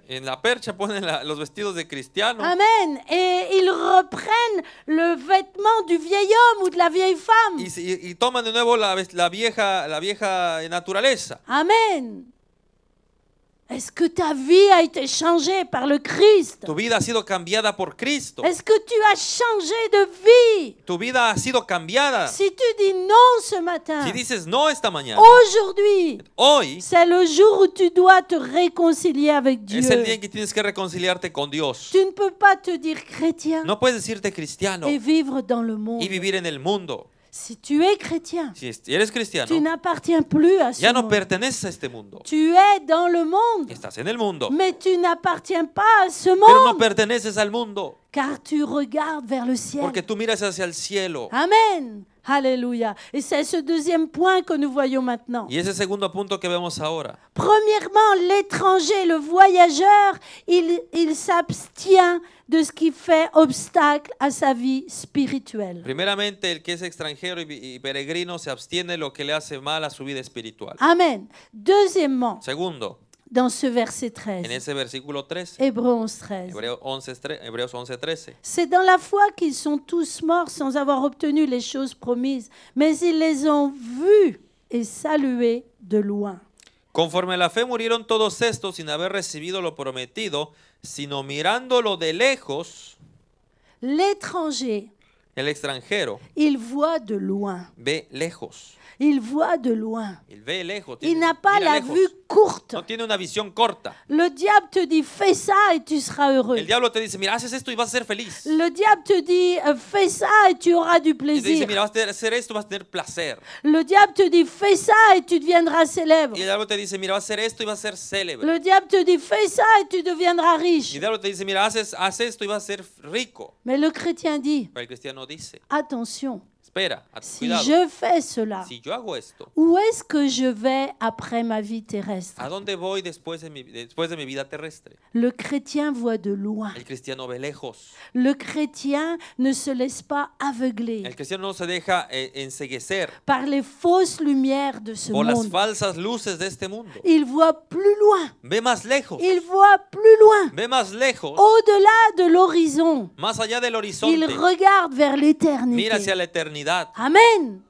S2: en la percha ponen los vestidos de cristiano.
S1: Amen. Et ils reprennent le vêtement du vieil homme ou de la vieille femme.
S2: Y toman de nuevo la vieja naturaleza.
S1: Amen. Est-ce que ta vie a été changée par le Christ?
S2: Tu vida ha sido cambiada por Cristo.
S1: Est-ce que tu as changé de vie?
S2: Tu vida ha sido cambiada.
S1: Si tu dis non ce matin,
S2: Si dices no esta mañana,
S1: aujourd'hui,
S2: hoy
S1: c'est le jour où tu dois te réconcilier avec Dieu.
S2: es el día en que tienes que reconciliarte con Dios.
S1: Tu ne peux pas te dire chrétien
S2: No puedes decirte cristiano
S1: et vivre dans le monde.
S2: y vivir en el mundo.
S1: Si tu es chrétien,
S2: Si eres
S1: tu
S2: cristiano,
S1: n'appartiens plus à ce
S2: ya no
S1: monde.
S2: perteneces a este mundo.
S1: Tu es dans le monde,
S2: Estás en el mundo,
S1: mais tu n'appartiens pas à ce
S2: pero no
S1: monde,
S2: perteneces al mundo,
S1: car tu regardes vers le ciel.
S2: porque tú miras hacia el cielo.
S1: Amen. Alléluia. Et c'est ce deuxième point que nous voyons maintenant.
S2: Y ese segundo punto que vemos ahora.
S1: Premièrement, l'étranger, le voyageur, il s'abstient de ce qui fait obstacle à sa vie spirituelle.
S2: Primeramente, el que es extranjero y peregrino se abstiene de lo que le hace mal a su vida espiritual.
S1: Amen. Deuxièmement,
S2: Segundo,
S1: dans ce verset
S2: en
S1: 13,
S2: ese versículo 13,
S1: Hébreux 11, 13.
S2: Hebreos 11:13.
S1: C'est dans la foi qu'ils sont tous morts sans avoir obtenu les choses promises, mais ils les ont vues et saluées de loin.
S2: Conforme a la fe murieron todos estos sin haber recibido lo prometido, sino mirándolo de lejos.
S1: L'étranger,
S2: El extranjero
S1: il voit de loin.
S2: ve lejos.
S1: Il voit de loin.
S2: Il ve lejos.
S1: Il n'a pas
S2: mira
S1: la
S2: lejos.
S1: vue courte.
S2: No tiene una visión corta.
S1: Le diable te dit fais ça et tu seras heureux.
S2: El diablo te dice, mira, haces esto y vas a ser feliz.
S1: Le diable te dit fais ça et tu auras du
S2: Y te dice,
S1: plaisir.
S2: mira, vas a hacer esto, vas a tener placer.
S1: Le diable te dit fais ça et tu deviendras célèbre.
S2: Y el diablo te dice, mira, vas a hacer esto y vas a ser célebre.
S1: Le diable te dit fais ça et tu deviendras
S2: Y
S1: riche.
S2: el diablo te dice, mira, haz esto y vas a ser rico.
S1: Mais le chrétien dit
S2: Pero el cristiano dice,
S1: attention,
S2: espera,
S1: si
S2: cuidado.
S1: je fais cela,
S2: Si yo hago esto,
S1: où est-ce que je vais après ma vie terrestre?
S2: ¿a dónde voy después de mi vida terrestre?
S1: Le chrétien voit de loin.
S2: El cristiano ve lejos.
S1: Le chrétien ne se laisse pas aveugler
S2: El cristiano no se deja enceguecer
S1: par les fausses lumières de ce
S2: por las
S1: monde.
S2: falsas luces de este mundo.
S1: Il voit plus loin.
S2: Ve más lejos.
S1: Il voit plus loin.
S2: Ve más lejos.
S1: Au-delà de l'horizon.
S2: Más allá del
S1: Il
S2: horizonte.
S1: regarde vers
S2: Mira
S1: l'éternité.
S2: hacia la eternidad.
S1: Amen.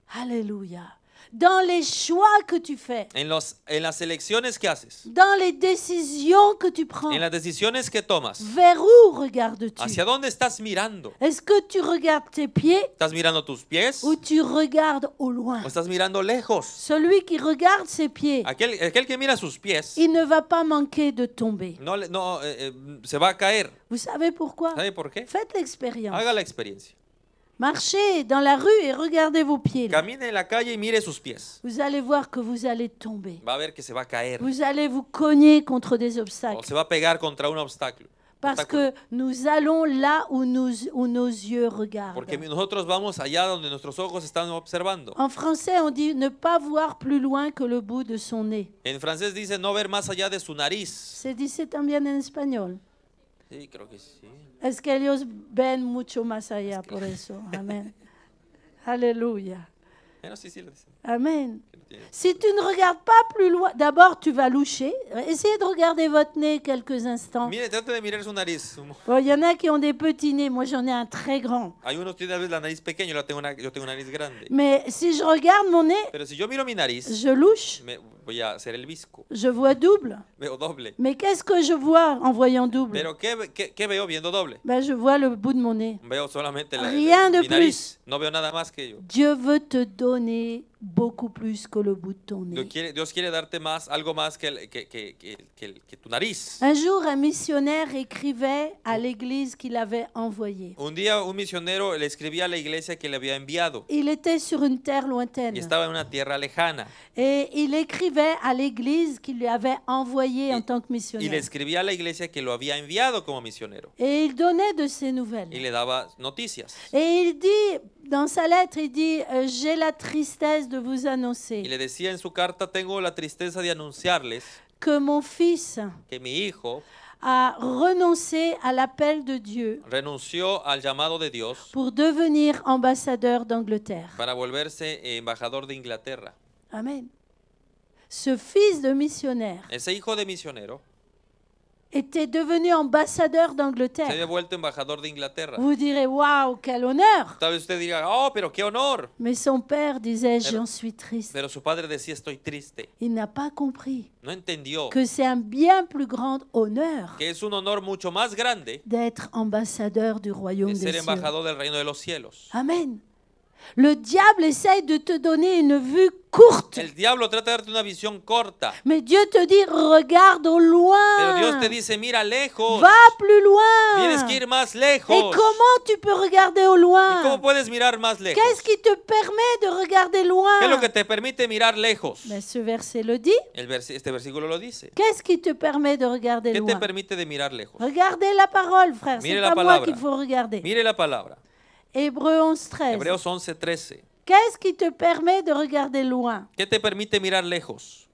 S1: Alléluia. Dans les choix que tu fais,
S2: En las elecciones que haces,
S1: dans les décisions que tu prends,
S2: en las decisiones que tomas,
S1: vers où regardes-tu?
S2: ¿hacia dónde estás mirando?
S1: Est-ce que tu regardes tes pieds
S2: ¿Estás mirando tus pies
S1: ou tu regardes au loin?
S2: o estás mirando lejos?
S1: Celui qui regarde ses pieds,
S2: Aquel que mira sus pies
S1: il ne va pas manquer de tomber.
S2: se va a caer.
S1: Vous savez pourquoi?
S2: ¿Sabe por qué?
S1: Faites l'expérience.
S2: Haga la experiencia.
S1: Marchez dans la rue et regardez vos pieds. Là.
S2: Camine en la calle y mire sus pies.
S1: Vous allez voir que vous allez tomber.
S2: Va a ver que se va a caer
S1: Vous allez vous cogner contre des
S2: o
S1: obstacles.
S2: se va a pegar contra un obstáculo.
S1: Parce
S2: obstáculo.
S1: que nous allons là où nos yeux regardent.
S2: Porque nosotros vamos allá donde nuestros ojos están observando.
S1: En français, on dit ne pas voir plus loin que le bout de son nez.
S2: En francés dice no ver más allá de su nariz.
S1: Se dice también en español.
S2: Sí, creo que sí.
S1: Es que ellos ven mucho más allá, por eso. Amén. Aleluya.
S2: Bueno, sí, sí lo dice.
S1: Amen. Si tu ne regardes pas plus loin, d'abord tu vas loucher. Essayez de regarder votre nez quelques instants.
S2: Mire, trate de mirar su nariz.
S1: Bon, il y en a qui ont des petits nez. Moi, j'en ai un très grand.
S2: Hay unos que tienen la nariz pequeña, yo tengo una nariz grande.
S1: Mais si je regarde mon nez,
S2: Pero si yo miro mi nariz,
S1: je louche.
S2: voy a hacer el visco.
S1: Je vois double.
S2: Veo doble.
S1: Mais qu'est-ce que je vois en voyant double?
S2: Pero ¿qué veo viendo doble?
S1: Ben, je vois le bout de mon nez.
S2: Veo solamente
S1: Rien de
S2: mi nariz. No veo nada más que ello.
S1: Dieu veut te donner beaucoup plus que le bout de ton nez.
S2: Dios quiere darte más, algo más que tu nariz.
S1: Un jour, un missionnaire écrivait à l'église qu'il avait envoyée.
S2: Un día un misionero le escribía a la iglesia que le había enviado
S1: Il était sur une terre
S2: y
S1: lointaine.
S2: estaba en una tierra lejana.
S1: Et il écrivait à l'église qu'il lui avait envoyé en tant que
S2: Y le
S1: missionnaire.
S2: escribía a la iglesia que lo había enviado como misionero.
S1: Et il donnait de ses
S2: Y
S1: nouvelles.
S2: le daba noticias.
S1: Et il dit, dans sa lettre, il dit, j'ai la tristesse de vous
S2: Y
S1: annoncer
S2: le decía en su carta, tengo la tristeza de anunciarles
S1: que mon fils
S2: que mi hijo
S1: a renoncé à l'appel de Dieu
S2: renunció al llamado de Dios
S1: pour devenir ambassadeur d'Angleterre.
S2: para volverse embajador de Inglaterra.
S1: Amen. Ce fils de missionnaire
S2: Ese hijo de misionero
S1: était devenu ambassadeur
S2: se había
S1: d'Angleterre.
S2: vuelto embajador de Inglaterra.
S1: Vous direz, waouh, quel honneur!
S2: Tal vez usted diga, oh, pero qué honor.
S1: Mais son père disait, j'en suis triste.
S2: Pero su padre decía, estoy triste.
S1: Il n'a pas compris
S2: No entendió
S1: que c'est un bien plus grand honneur
S2: que es un honor mucho más grande
S1: d'être ambassadeur du royaume
S2: de
S1: des
S2: ser
S1: cieux.
S2: embajador del reino de los cielos.
S1: Amen. Le diable essaye de te donner une vue courte,
S2: El diablo trata de darte una visión corta,
S1: mais Dieu te dit, regarde au
S2: pero Dios
S1: loin,
S2: te dice, mira lejos,
S1: va plus
S2: tienes que
S1: loin.
S2: ir más
S1: Et
S2: lejos.
S1: comment tu peux regarder au
S2: ¿Y cómo
S1: loin?
S2: puedes mirar más lejos?
S1: Qu'est-ce qui te permet de regarder
S2: ¿Qué es
S1: loin?
S2: lo que te permite mirar lejos?
S1: Mais ce verset le dit.
S2: Este versículo lo dice.
S1: Qu'est-ce qui te permet de regarder
S2: ¿Qué te
S1: loin?
S2: permite de mirar lejos?
S1: Regardez la parole, frère.
S2: Mire
S1: C'est
S2: la
S1: pas moi
S2: palabra.
S1: qu'il faut regarder.
S2: Mire la palabra.
S1: Hébreux 11, 13.
S2: Hebreos 11:13.
S1: Qu'est-ce qui te permet de regarder loin?
S2: ¿Qué te permite mirar lejos?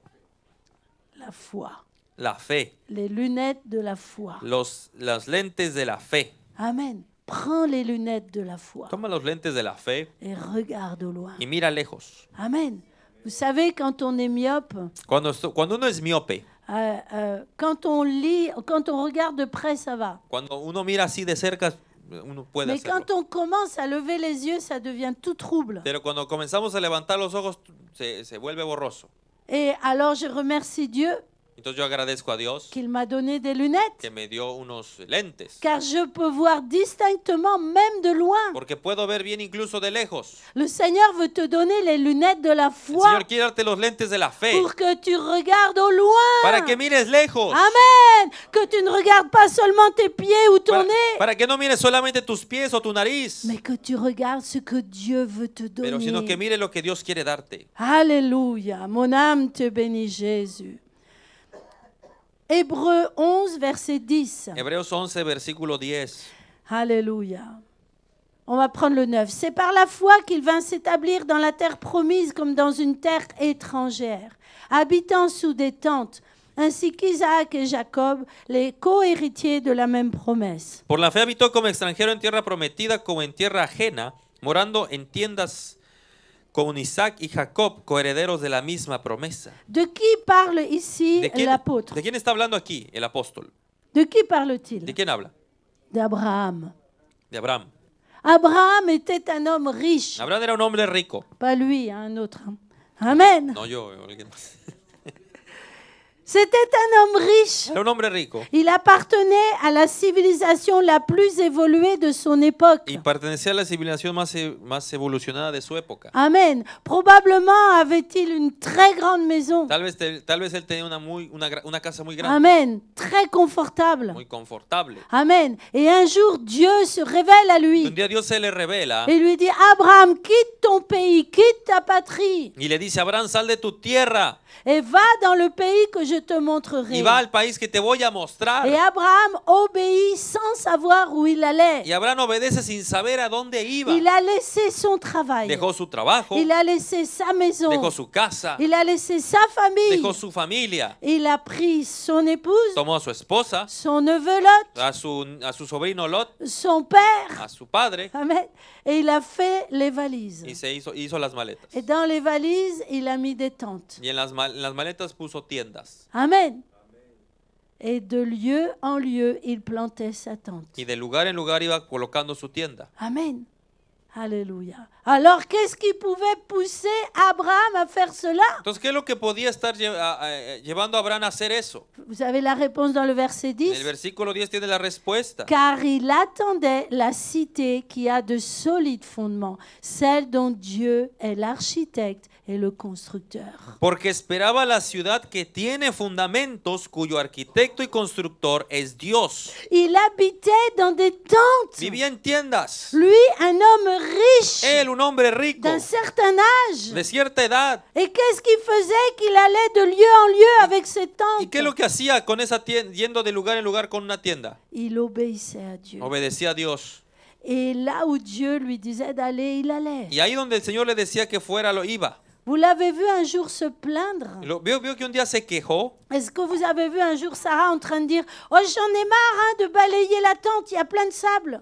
S1: La foi.
S2: La fe.
S1: Les lunettes de la foi.
S2: Las lentes de la fe.
S1: Amen. Prends les lunettes de la foi
S2: Toma los lentes de la fe
S1: et regarde au loin.
S2: y mira lejos.
S1: Amen. Vous savez, quand on est myope,
S2: Cuando uno es miope,
S1: quand on lit, quand on regarde de près, ça va.
S2: cuando uno mira así de cerca, uno puede
S1: Mais
S2: hacerlo.
S1: quand on commence à lever les yeux, ça devient tout trouble.
S2: Pero cuando comenzamos a levantar los ojos, se vuelve borroso.
S1: Et alors, je remercie Dieu
S2: Entonces yo agradezco a Dios
S1: qu'il m'a donné des lunettes,
S2: que me dio unos lentes,
S1: car je peux voir distinctement, même de loin.
S2: porque puedo ver bien incluso de lejos.
S1: Le Seigneur veut te donner les lunettes de la
S2: El
S1: foi
S2: Señor quiere darte los lentes de la fe
S1: pour que tu regardes au loin.
S2: para que mires lejos,
S1: Amen. Que tu ne regardes pas seulement tes pieds ou ton nez,
S2: para que no mires solamente tus pies o tu nariz,
S1: mais que tu regardes ce que Dieu veut te
S2: pero sino que
S1: donner.
S2: mires lo que Dios quiere darte.
S1: Alléluia. Mon âme te bénit, Jésus. Hébreux 11, verset 10.
S2: Hebreos 11, versículo 10.
S1: Alléluia. On va prendre le 9. C'est par la foi qu'il vint s'établir dans la terre promise comme dans une terre étrangère, habitant sous des tentes, ainsi qu'Isaac et Jacob, les co-héritiers de la même promesse.
S2: Por la fe habitó como extranjero en tierra prometida, como en tierra ajena, morando en tiendas con Isaac y Jacob, coherederos de la misma promesa.
S1: De qui parle ici l'apôtre?
S2: ¿De quién está hablando aquí el apóstol?
S1: De qui
S2: ¿De
S1: parle-t-il?
S2: quién habla?
S1: D'Abraham.
S2: De Abraham.
S1: Abraham était un homme riche.
S2: Abraham era un hombre rico.
S1: Pas lui, un autre. Amen.
S2: No yo, alguien más.
S1: C'était un homme riche.
S2: Era un hombre rico
S1: Il appartenait à la civilisation la plus évoluée de son époque.
S2: y pertenecía a la civilización más evolucionada de su época.
S1: Amen. Probablement avait-il une très grande maison.
S2: Tal vez él tenía una casa muy grande,
S1: Amen. Très confortable.
S2: muy confortable.
S1: Amen. Et un jour, Dieu se révèle à lui
S2: Un día Dios se le revela
S1: et lui dit, Abraham, quitte ton pays, quitte ta patrie.
S2: y le dice, Abraham, sal de tu tierra
S1: et va dans le pays que je te
S2: y
S1: montrerai.
S2: va al país que te voy a mostrar.
S1: Et Abraham obéit sans savoir où il allait.
S2: Y Abraham obedece sin saber a dónde iba.
S1: Il a laissé son travail.
S2: Dejó su trabajo,
S1: Il a laissé sa maison.
S2: dejó su casa,
S1: Il a laissé sa famille.
S2: dejó su familia,
S1: Il a pris son épouse,
S2: tomó a su esposa,
S1: son neveu Lot,
S2: a su sobrino Lot,
S1: son père.
S2: a su padre,
S1: Amen. Et il a fait les valises.
S2: y hizo las maletas.
S1: Et dans les valises, il a mis des tentes.
S2: Y en las maletas puso tiendas.
S1: Amen. Et de lieu en lieu, il plantait sa tente.
S2: Y de lugar en lugar iba colocando su tienda.
S1: Amen. Alléluia. Alors, qu'est-ce qui pouvait pousser Abraham à faire cela?
S2: Entonces, ¿qué es lo que podía estar llevando a Abraham a hacer eso?
S1: Vous avez la réponse dans le verset
S2: En el
S1: 10.
S2: versículo 10 tiene la respuesta.
S1: Car il attendait la cité qui a de solides fondements, celle dont Dieu est l'architecte et le constructeur.
S2: Porque esperaba la ciudad que tiene fundamentos, cuyo arquitecto y constructor es Dios.
S1: Il habitait dans des tentes.
S2: Vivía en tiendas.
S1: Lui, un homme riche
S2: Él, un hombre rico,
S1: d'un certain âge.
S2: de cierta edad.
S1: Et qu'est-ce qu'il faisait qu'il allait de lieu en lieu avec ses
S2: ¿Y
S1: tentes?
S2: qué es lo que hacía con esa tienda, yendo de lugar en lugar con una tienda?
S1: Il obéissait à Dieu.
S2: Obedecía a Dios.
S1: Et là où Dieu lui disait d'aller, il allait.
S2: Y ahí donde el Señor le decía que fuera, lo iba.
S1: Vous l'avez vu un jour se plaindre?
S2: Vio que un día se quejó.
S1: Est-ce que vous avez vu un jour Sarah en train de dire « Oh, j'en ai marre hein, de balayer la tente, il y a plein de sable.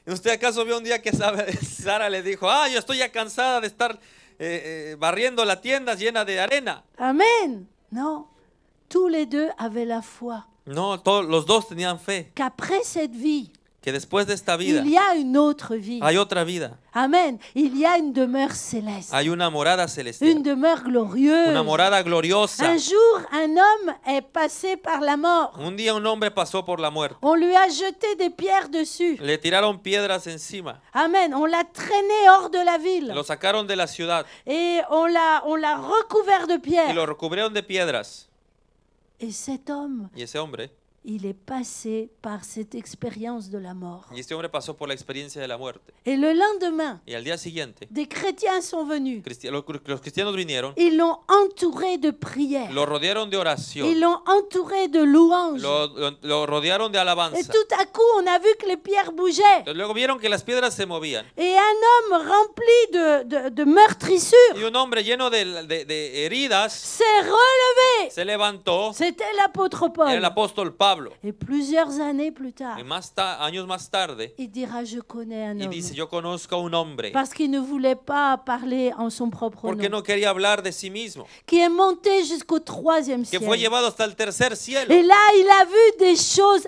S2: ¿Usted acaso vio un día que Sara le dijo, yo estoy ya cansada de estar barriendo la tienda llena de arena? »
S1: Amen. Non. Tous les deux avaient la foi
S2: No, los dos tenían fe,
S1: qu'après cette vie,
S2: que después de esta vida
S1: il y a une autre vie.
S2: hay otra vida.
S1: Amen. Il y a une demeure céleste,
S2: Hay una morada
S1: une
S2: celestial,
S1: demeure glorieuse.
S2: una morada gloriosa.
S1: Un jour, un homme est passé par la mort.
S2: Un día un hombre pasó por la muerte.
S1: On lui a jeté des pierres dessus.
S2: Le tiraron piedras encima.
S1: Amen. On l'a traîné hors de la ville.
S2: Lo sacaron de la ciudad
S1: Et on l'a recouvert de
S2: y
S1: pierres.
S2: lo recubrieron de piedras.
S1: Et cet homme,
S2: Y ese hombre,
S1: il est passé par cette expérience de la mort.
S2: y este hombre pasó por la experiencia de la muerte.
S1: Et le lendemain,
S2: Y al día siguiente,
S1: des chrétiens sont venus.
S2: los cristianos vinieron,
S1: Ils l'ont entouré de prières.
S2: lo rodearon de
S1: Ils
S2: oración,
S1: l'ont entouré de louanges.
S2: lo rodearon de
S1: Et
S2: alabanza.
S1: tout à coup, on a vu que les pierres bougeaient.
S2: Luego vieron que las piedras se movían.
S1: Et un homme rempli de meurtrissures
S2: Y un hombre lleno de heridas
S1: s'est relevé.
S2: se levantó.
S1: C'était l'apôtre
S2: Era el
S1: Paul.
S2: apóstol Pablo.
S1: Et plusieurs années plus tard,
S2: Y años más tarde,
S1: il dira, je connais un
S2: y
S1: homme.
S2: dice, yo conozco a un hombre,
S1: Parce qu'il ne voulait pas parler en son propre
S2: porque
S1: nom.
S2: no quería hablar de sí mismo,
S1: Qui est monté jusqu'au 3e
S2: que fue
S1: ciel.
S2: llevado hasta el tercer cielo.
S1: Et là, il a vu des choses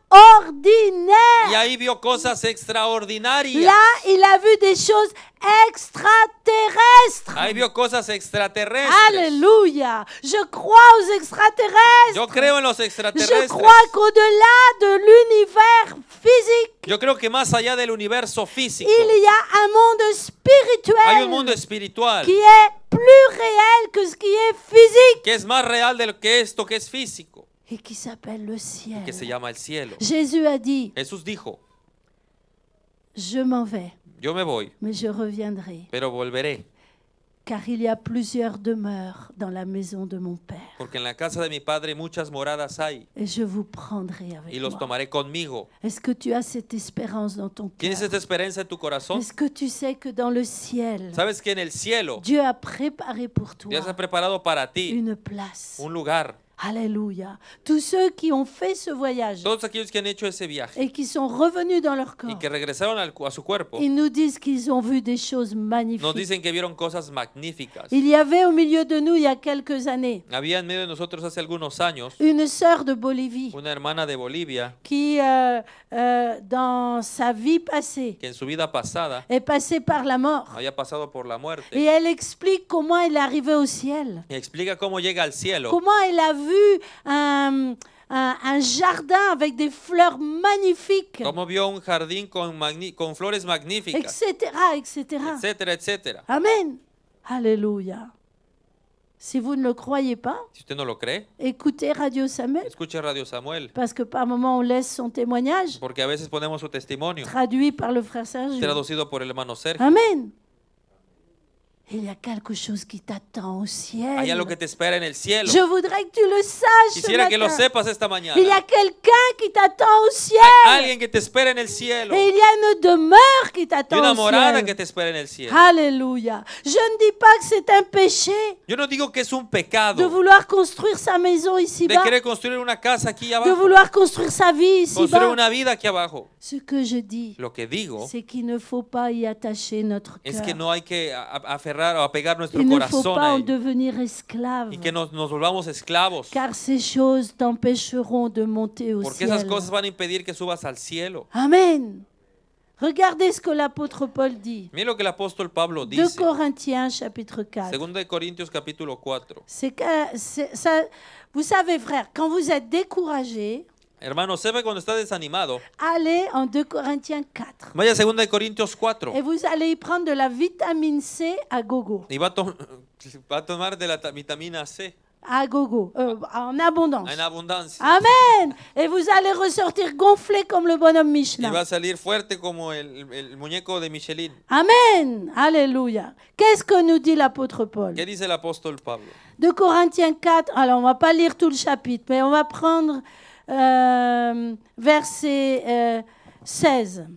S1: extraordinaires.
S2: Y ahí vio cosas extraordinarias.
S1: Là, il a vu des choses extraterrestres.
S2: Ahí vio cosas extraterrestres.
S1: Alléluia. Je crois aux extraterrestres.
S2: Yo creo en los
S1: Je
S2: extraterrestres.
S1: crois qu'au-delà de l'univers physique,
S2: Yo creo que más allá del universo físico,
S1: il y a un monde
S2: hay un mundo
S1: spirituel
S2: espiritual
S1: qui est plus réel que ce qui est physique
S2: que es más real de lo que esto que es físico,
S1: et qui s'appelle le ciel.
S2: que se llama el cielo.
S1: Jésus a dit,
S2: Jesús dijo,
S1: je m'en vais,
S2: yo me voy,
S1: mais je reviendrai,
S2: pero volveré,
S1: car il y a plusieurs demeures dans la maison de mon Père,
S2: porque en la casa de mi padre muchas moradas hay,
S1: et je vous prendrai
S2: y
S1: avec
S2: los
S1: moi.
S2: tomaré conmigo.
S1: Est-ce que tu as cette espérance dans ton
S2: ¿Tienes
S1: cœur?
S2: esta esperanza en tu corazón?
S1: Est-ce que tu sais que dans le ciel,
S2: ¿Sabes que en el cielo
S1: Dieu a préparé pour
S2: Dios ha
S1: toi
S2: preparado para ti
S1: une place?
S2: un lugar?
S1: Alléluia. Tous ceux qui ont fait ce voyage
S2: Todos aquellos que han hecho ese viaje
S1: et qui sont revenus dans leur corps,
S2: y que regresaron a su cuerpo,
S1: ils nous disent qu'ils ont vu des choses
S2: nos
S1: magnifiques.
S2: dicen que vieron cosas magníficas.
S1: Il y avait au milieu de nous, il y a quelques années,
S2: Había en medio de nosotros hace algunos años
S1: une sœur de Bolivie
S2: una hermana de Bolivia
S1: qui, dans sa vie passée,
S2: que en su vida pasada
S1: est passée par la mort.
S2: había pasado por la
S1: Et
S2: muerte
S1: elle explique comment elle est arrivée au ciel.
S2: y explica cómo llega al cielo,
S1: Comment elle a vu un jardin avec des fleurs magnifiques,
S2: cómo vio un jardín con flores magníficas,
S1: etc., etc.
S2: etcétera, etcétera.
S1: Amen. Alléluia. Si vous ne le croyez pas,
S2: Si usted no lo cree,
S1: écoutez Radio Samuel,
S2: escuche Radio Samuel,
S1: parce que par moment on laisse son témoignage
S2: porque a veces ponemos su testimonio
S1: traduit par le frère Sergio.
S2: traducido por el hermano Sergio.
S1: Amen. Il y a quelque chose qui t'attend au ciel.
S2: Hay algo que te espera en el cielo.
S1: Je voudrais que tu le saches ce
S2: Quisiera que lo
S1: matin.
S2: sepas esta mañana.
S1: Il y a quelqu'un qui t'attend au ciel.
S2: Hay alguien que te espera en el cielo.
S1: Et il y a une demeure qui
S2: Y
S1: t'attend
S2: una
S1: au
S2: morada que
S1: ciel.
S2: te espera en el cielo.
S1: Alléluia. Je ne dis pas que c'est un péché
S2: Yo no digo que es un
S1: de
S2: pecado
S1: vouloir construire sa maison
S2: de
S1: ici-bas,
S2: querer construir una casa aquí
S1: de
S2: abajo,
S1: vouloir construire sa vie
S2: construire
S1: ici-bas.
S2: una vida aquí abajo.
S1: Ce que je dis,
S2: Lo que digo
S1: c'est qu'il ne faut pas y attacher notre
S2: es que
S1: cœur.
S2: no hay que aferrar o apegar nuestro
S1: Il ne faut
S2: corazón
S1: pas
S2: a
S1: en
S2: ello
S1: devenir esclave,
S2: y que nos volvamos esclavos,
S1: car ces choses t'empêcheront de monter au
S2: porque esas
S1: ciel.
S2: cosas van a impedir que subas al cielo.
S1: Amen. Regardez ce que l'apôtre Paul dit.
S2: Mira lo que el apóstol Pablo
S1: 2
S2: dice.
S1: Corinthiens chapitre 4.
S2: 2 de Corintios capítulo 4.
S1: Vous savez, frère, quand vous êtes découragé,
S2: Hermano, sepa cuando está desanimado,
S1: allez en 2 Corinthiens 4.
S2: vaya a 2 de Corintios 4
S1: Et vous allez y prendre de la vitamine C à gogo.
S2: y va a tomar de la vitamina C
S1: À gogo, en abondance.
S2: en abundancia.
S1: Amen. Et vous allez ressortir gonflé comme le bonhomme
S2: Y
S1: Michelin.
S2: va a salir fuerte como el muñeco de Michelin.
S1: Amen. Alléluia. Qu'est-ce que nous dit l'apôtre Paul?
S2: ¿Qué dice el apóstol Pablo?
S1: 2 Corinthiens 4. Alors, on va pas lire tout le chapitre, mais on va prendre verset 16.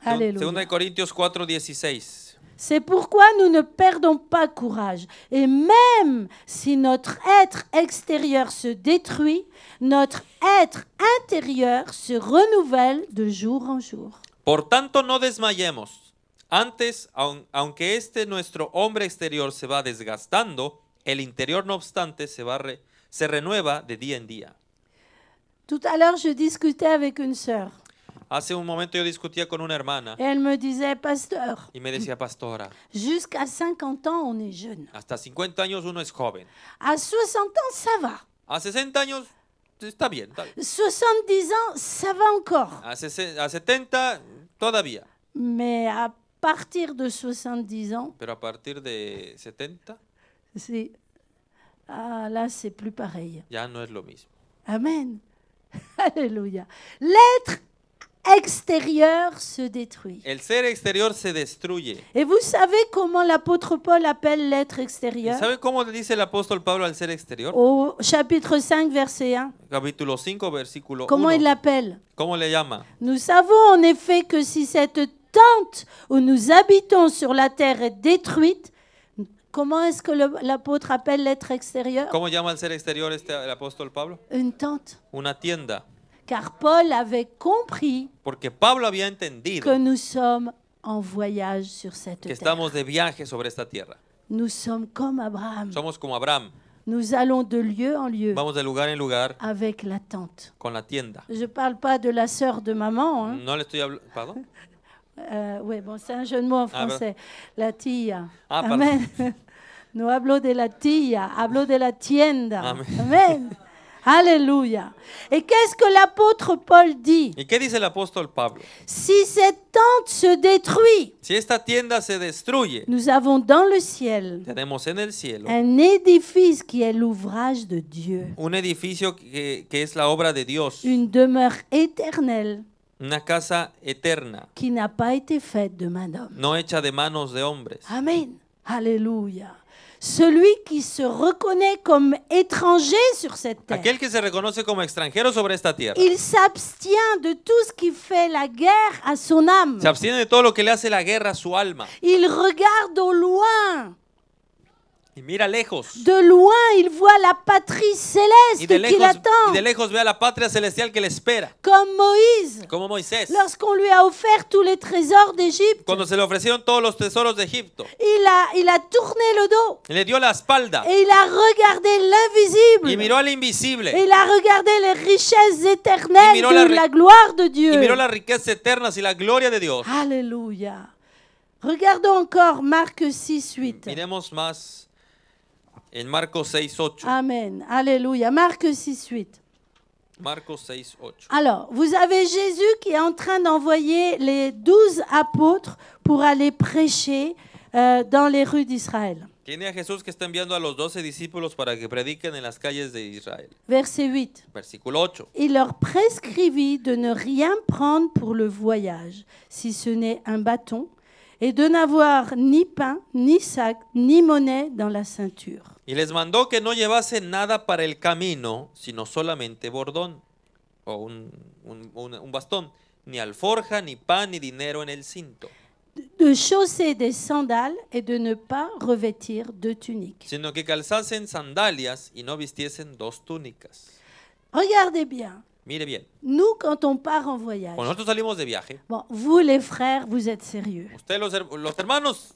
S2: 2
S1: Alléluia.
S2: de Corintios 4, 16.
S1: C'est pourquoi nous ne perdons pas courage. Et même si notre être extérieur se détruit, notre être intérieur se renouvelle de jour en jour.
S2: Por tanto, no desmayemos. Antes, aunque nuestro hombre exterior se va desgastando, el interior, no obstante, se renueva de día en día.
S1: Tout à l'heure, je discutais avec une sœur.
S2: Hace un momento yo discutía con una hermana
S1: Et elle me disait, pasteur,
S2: y me decía, pastora,
S1: jusqu'à 50 ans, on est jeune.
S2: hasta 50 años uno es joven.
S1: À 60 ans, ça va.
S2: A 60 años está bien.
S1: 70 ans, ça va encore.
S2: A 70 todavía.
S1: Mais à partir de 70 ans,
S2: Pero a partir de 70
S1: c'est... Ah, là, c'est plus pareil.
S2: ya no es lo mismo.
S1: Amen. Alléluia. L'être extérieur se détruit.
S2: El ser exterior se destruye.
S1: Et vous savez comment l'apôtre Paul appelle l'être
S2: ¿Y
S1: extérieur?
S2: sabe cómo le dice el apóstol Pablo al ser exterior?
S1: Au chapitre 5, verset 1.
S2: Capítulo 5, versículo
S1: Comment il
S2: 1.
S1: l'appelle?
S2: ¿Cómo le llama?
S1: Nous savons en effet que si cette tente où nous habitons sur la terre est détruite, comment est-ce que l'apôtre appelle l'être extérieur?
S2: ¿Cómo llama al ser exterior el apóstol Pablo?
S1: Une tente.
S2: Una tienda.
S1: Car Paul avait compris
S2: Porque Pablo había entendido
S1: que nous sommes en voyage sur cette
S2: que
S1: terre.
S2: estamos de viaje sobre esta tierra.
S1: Nous sommes comme Abraham.
S2: Somos como Abraham.
S1: Nous allons de lieu en lieu
S2: Vamos de lugar en lugar
S1: avec la tente.
S2: con la tienda.
S1: Je ne parle pas de la sœur de maman. Hein.
S2: No le estoy hablando. ¿Pardon?
S1: Oui, bon, c'est un jeu de mots en français. La tía.
S2: Ah,
S1: Amen. No hablo de la tía, hablo de la tienda.
S2: Amen.
S1: Amen. Alléluia. Et qu'est-ce que l'apôtre Paul dit?
S2: ¿Y qué dice el apóstol Pablo?
S1: Si cette tente se détruit,
S2: Si esta tienda se destruye,
S1: nous avons dans le ciel
S2: tenemos en el cielo
S1: un édifice qui est l'ouvrage de Dieu,
S2: un edificio que es la obra de Dios,
S1: une demeure éternelle
S2: una casa eterna,
S1: qui n'a pas été faite de main d'homme.
S2: no hecha de manos de hombres.
S1: Amen. Alléluia. Celui qui se reconnaît comme étranger sur cette terre,
S2: Aquel que se reconoce como extranjero sobre esta tierra,
S1: il s'abstient de tout ce qui fait la guerre à son âme.
S2: se abstiene de todo lo que le hace la guerra a su alma
S1: Il regarde au loin.
S2: y mira lejos.
S1: De loin, il voit la patrie
S2: Y
S1: céleste
S2: de
S1: qui l'attend.
S2: lejos ve a la patria celestial que le espera,
S1: Comme Moïse,
S2: como Moisés.
S1: lorsqu'on lui a offert tous les trésors d'Égypte,
S2: Cuando se le ofrecieron todos los tesoros de Egipto,
S1: il a tourné le dos
S2: le dio la espalda
S1: et il a regardé
S2: y
S1: l'invisible.
S2: miró al invisible
S1: Et il a regardé les richesses éternelles
S2: miró
S1: de la gloire de Dieu.
S2: y miró las riquezas eternas y la gloria de Dios.
S1: Alléluia. Regardons encore Marc 6, 8.
S2: Miremos más en Marcos 6, 8.
S1: Amen. Alléluia. Marc 6, 8.
S2: Marcos 6, 8.
S1: Alors, vous avez Jésus qui est en train d'envoyer les 12 apôtres pour aller prêcher dans les rues d'Israël.
S2: Tiene a Jesús que está enviando a los 12 discípulos para que prediquen en las calles de Israel.
S1: Verset 8.
S2: Versículo 8.
S1: Il leur prescrivit de ne rien prendre pour le voyage, si ce n'est un bâton, et de n'avoir ni pain, ni sac, ni monnaie dans la ceinture.
S2: Y les mandó que no llevasen nada para el camino, sino solamente bordón o un bastón, ni alforja, ni pan, ni dinero en el cinto,
S1: De chausser des sandales et de ne pas revêtir de tunique.
S2: sino que calzasen sandalias y no vistiesen 2 túnicas.
S1: Regardez bien,
S2: Mire bien,
S1: nous quand on part en voyage,
S2: cuando nosotros salimos de viaje,
S1: bon, vous les frères, vous êtes sérieux,
S2: ustedes los hermanos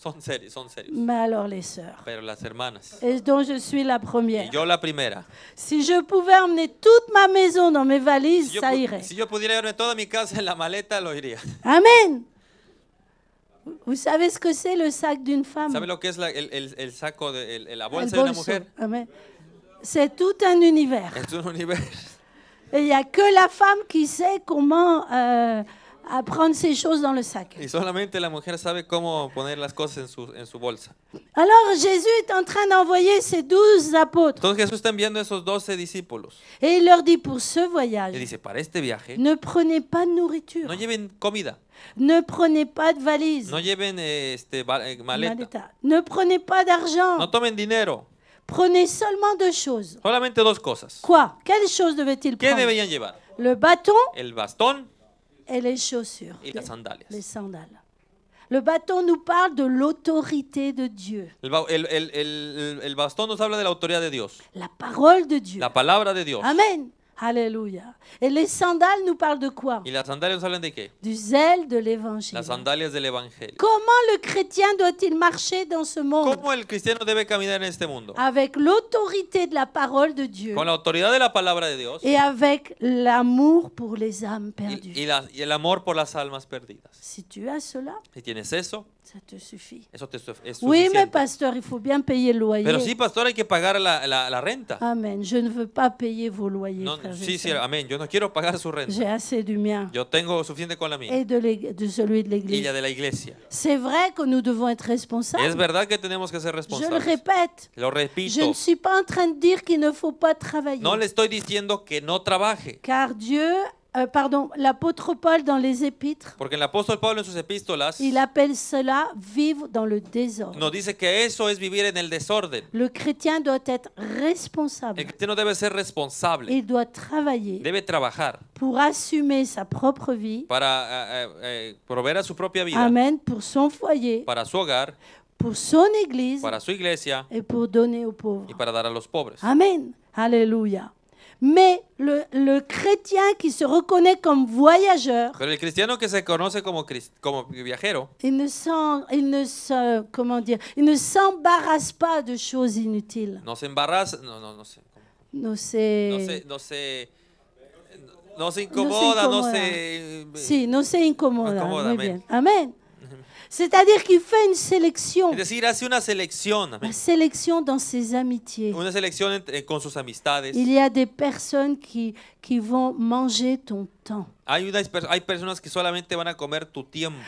S2: son serios,
S1: mais alors les sœurs,
S2: pero las hermanas,
S1: et dont je suis la
S2: y
S1: première.
S2: yo la primera,
S1: Si je pouvais emmener toute ma maison dans mes valises, ça irait.
S2: si yo pudiera llevarme toda mi casa en la maleta, lo iría.
S1: Amen. Vous savez ce que c'est le sac d'une femme?
S2: ¿Sabe lo que es el saco, la
S1: El
S2: bolsa de una
S1: bolso.
S2: mujer?
S1: Amen. C'est tout un univers.
S2: Es un universo.
S1: Et il n'y a que la femme qui sait comment prendre ces choses dans le sac.
S2: Y solamente la mujer sabe cómo poner las cosas en su bolsa.
S1: Alors Jésus est en train d'envoyer ses 12 apôtres.
S2: Entonces Jesús está enviando a esos 12 discípulos.
S1: Et il leur dit, pour ce
S2: Le
S1: voyage,
S2: dice, para este viaje,
S1: ne prenez pas de nourriture,
S2: no lleven comida,
S1: ne prenez pas de valise,
S2: no lleven maleta,
S1: maleta, ne prenez pas d'argent,
S2: no tomen dinero.
S1: prenez seulement 2 choses.
S2: Solamente 2 cosas.
S1: Quoi? Quelles choses devaient-ils
S2: ¿Qué
S1: prendre?
S2: deberían llevar?
S1: Le bâton
S2: El bastón
S1: et les chaussures,
S2: y las sandalias.
S1: les sandales. Le bâton nous parle de l'autorité de Dieu,
S2: El bastón nos habla de la autoridad de Dios,
S1: la parole de Dieu.
S2: la palabra de Dios.
S1: Amen. Alléluia. Et les sandales nous parlent de quoi?
S2: ¿Y las sandalias nos hablan de qué?
S1: Du zèle de l'évangile.
S2: Las sandalias del Evangelio.
S1: Comment le chrétien doit-il marcher dans ce monde?
S2: ¿Cómo el cristiano debe caminar en este mundo?
S1: Avec l'autorité de la parole de Dieu
S2: Con la autoridad de la palabra de Dios
S1: et avec l'amour pour les âmes perdues.
S2: y el amor por las almas perdidas.
S1: Si tu as cela,
S2: Si tienes eso,
S1: ça te suffit.
S2: eso es
S1: Oui, mais
S2: suficiente.
S1: pasteur, il faut bien payer le loyer.
S2: Pero sí, pastor, hay que pagar la renta.
S1: Amen. Je ne veux pas payer vos loyers,
S2: No,
S1: frères et
S2: sí, sí,
S1: sœurs.
S2: amén. Yo no quiero pagar su renta.
S1: J'ai assez du mien
S2: Yo tengo suficiente con la mía
S1: et de celui de
S2: y
S1: l'Église.
S2: la de la iglesia.
S1: C'est vrai que nous devons être
S2: Es
S1: responsables.
S2: verdad que tenemos que ser
S1: Je le
S2: responsables.
S1: répète,
S2: Lo
S1: je
S2: repito,
S1: ne suis pas en train de dire qu'il ne faut pas travailler.
S2: no le estoy diciendo que no trabaje.
S1: Car Dieu, l'apôtre Paul dans les Épîtres,
S2: Porque el apóstol Pablo en sus epístolas
S1: il appelle cela vivre dans le désordre.
S2: nos dice que eso es vivir en el desorden.
S1: Le chrétien doit être
S2: El
S1: responsable.
S2: cristiano debe ser responsable,
S1: Il doit travailler
S2: debe trabajar
S1: pour assumer sa propre vie.
S2: para proveer a su propia vida,
S1: Amen. Pour son foyer,
S2: para su hogar,
S1: pour son église
S2: para su iglesia
S1: et pour donner aux pauvres.
S2: y para dar a los pobres.
S1: Amen. Alléluia. Mais le chrétien qui se reconnaît comme voyageur,
S2: Pero el cristiano que se conoce como viajero,
S1: il ne s'embarrasse pas de choses inutiles.
S2: no se embarraza, no sé,
S1: No se,
S2: no se incomoda, no
S1: incomoda.
S2: se...
S1: Si, no se incomoda.
S2: Acomoda,
S1: Muy
S2: amén.
S1: bien. Amen. C'est-à-dire qu'il fait une sélection.
S2: Es decir, hace una selección,
S1: La
S2: amén.
S1: sélection dans ses amitiés.
S2: Una selección con sus amistades.
S1: Il y a des personnes qui vont manger ton temps.
S2: Hay personas que solamente van a comer tu tiempo.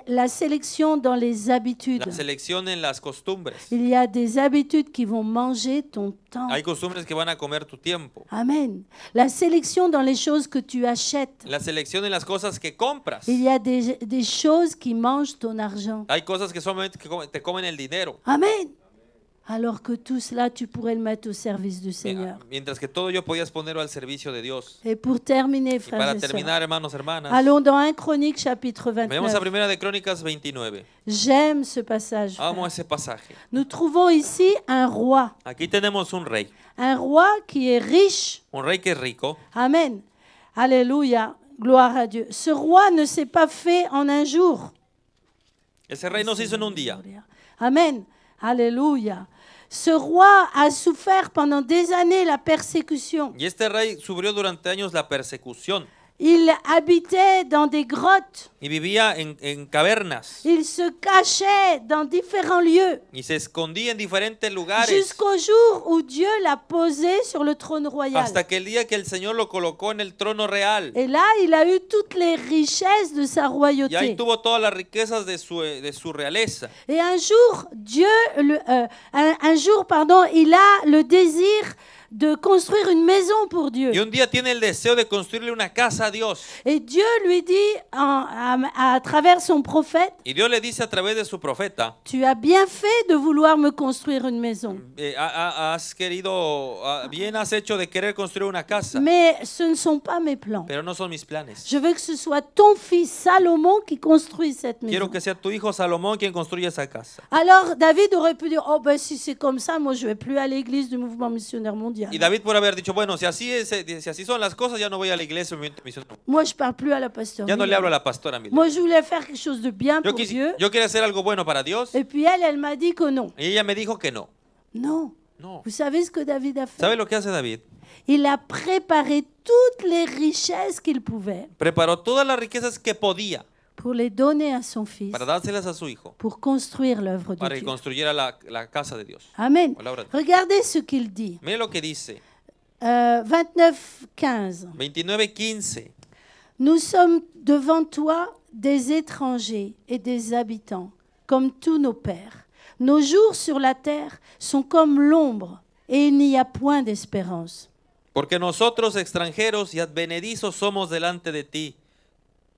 S1: La sélection dans les habitudes.
S2: La selección en las costumbres.
S1: Il y a des habitudes qui vont manger ton temps.
S2: Hay costumbres que van a comer tu tiempo.
S1: Amen. La sélection dans les choses que tu achètes.
S2: La selección en las cosas que compras.
S1: Il y a des choses qui mangent ton argent.
S2: Hay cosas que solamente te comen el dinero.
S1: Amen. Alors que tout cela, tu pourrais le mettre au service du Seigneur.
S2: Mientras que todo ello podías ponerlo al servicio de Dios.
S1: Et pour terminer,
S2: Y
S1: frères
S2: para
S1: et sœurs,
S2: terminar, hermanos, hermanas,
S1: allons dans 1 Chronique chapitre
S2: vayamos a
S1: 29.
S2: Primera de Crónicas 29.
S1: J'aime ce passage.
S2: Amo
S1: frère.
S2: ese pasaje.
S1: Nous trouvons ici un roi
S2: Aquí tenemos un rey
S1: qui est riche.
S2: que es rico.
S1: Amen. Alléluia. Gloire à Dieu. Ce roi ne s'est pas fait en un jour.
S2: Ese rey no se hizo en un día.
S1: Amen. Alléluia. Ce roi a souffert pendant des années la persécution.
S2: Y este rey sufrió durante años la persecución
S1: Il habitait dans des grottes.
S2: y vivía en cavernas
S1: Il se cachait dans différents lieux
S2: y se escondía en diferentes lugares
S1: jusqu'au jour où Dieu l'a posé sur le trône royal.
S2: hasta que el día que el Señor lo colocó en el trono real.
S1: Et là, il a eu toutes les richesses de sa
S2: Y ahí
S1: royauté.
S2: tuvo todas las riquezas de su realeza.
S1: Et un jour, il a le désir de construire une maison pour Dieu.
S2: Y un día tiene el deseo de construirle una casa a Dios.
S1: Et Dieu lui dit à travers son prophète,
S2: Y Dios le dice a través de su profeta,
S1: tu as bien fait de vouloir me construire une maison.
S2: has querido, bien has hecho de querer construir una casa,
S1: Mais ce ne sont pas mes plans.
S2: pero no son mis planes.
S1: Je veux que ce soit ton fils Salomon qui construise cette maison.
S2: Quiero que sea tu hijo Salomón quien construya esa casa.
S1: Alors David aurait pu dire, oh ben si c'est comme ça, moi je vais plus à l'église du mouvement missionnaire mondial.
S2: Y David por haber dicho, bueno, si así son las cosas, ya no voy a la iglesia misionera.
S1: Moi je parle plus à la pasteur.
S2: Ya no le hablo a la pastora Miller.
S1: Moi je voulais faire quelque chose de bien pour Dieu.
S2: Yo quería hacer algo bueno para Dios.
S1: Et puis elle m'a dit que non.
S2: Y ella me dijo que no.
S1: Non.
S2: No.
S1: Vous savez ce que David a fait?
S2: ¿Sabe lo que hace David?
S1: Il a préparé toutes les richesses qu'il pouvait
S2: Preparó todas las riquezas que podía
S1: pour les donner à son fils,
S2: para dárselas a su hijo,
S1: pour construire l'œuvre de
S2: para que
S1: Dieu.
S2: construyera la casa de Dios.
S1: Amen.
S2: O la obra de Dios.
S1: Regardez ce qu'il dit.
S2: Mire lo que dice.
S1: 29:15.
S2: 29:15.
S1: Nous sommes devant toi des étrangers et des habitants, comme tous nos pères. Nos jours sur la terre sont comme l'ombre, et il n'y a point d'espérance.
S2: Porque nosotros extranjeros y advenedizos somos delante de ti,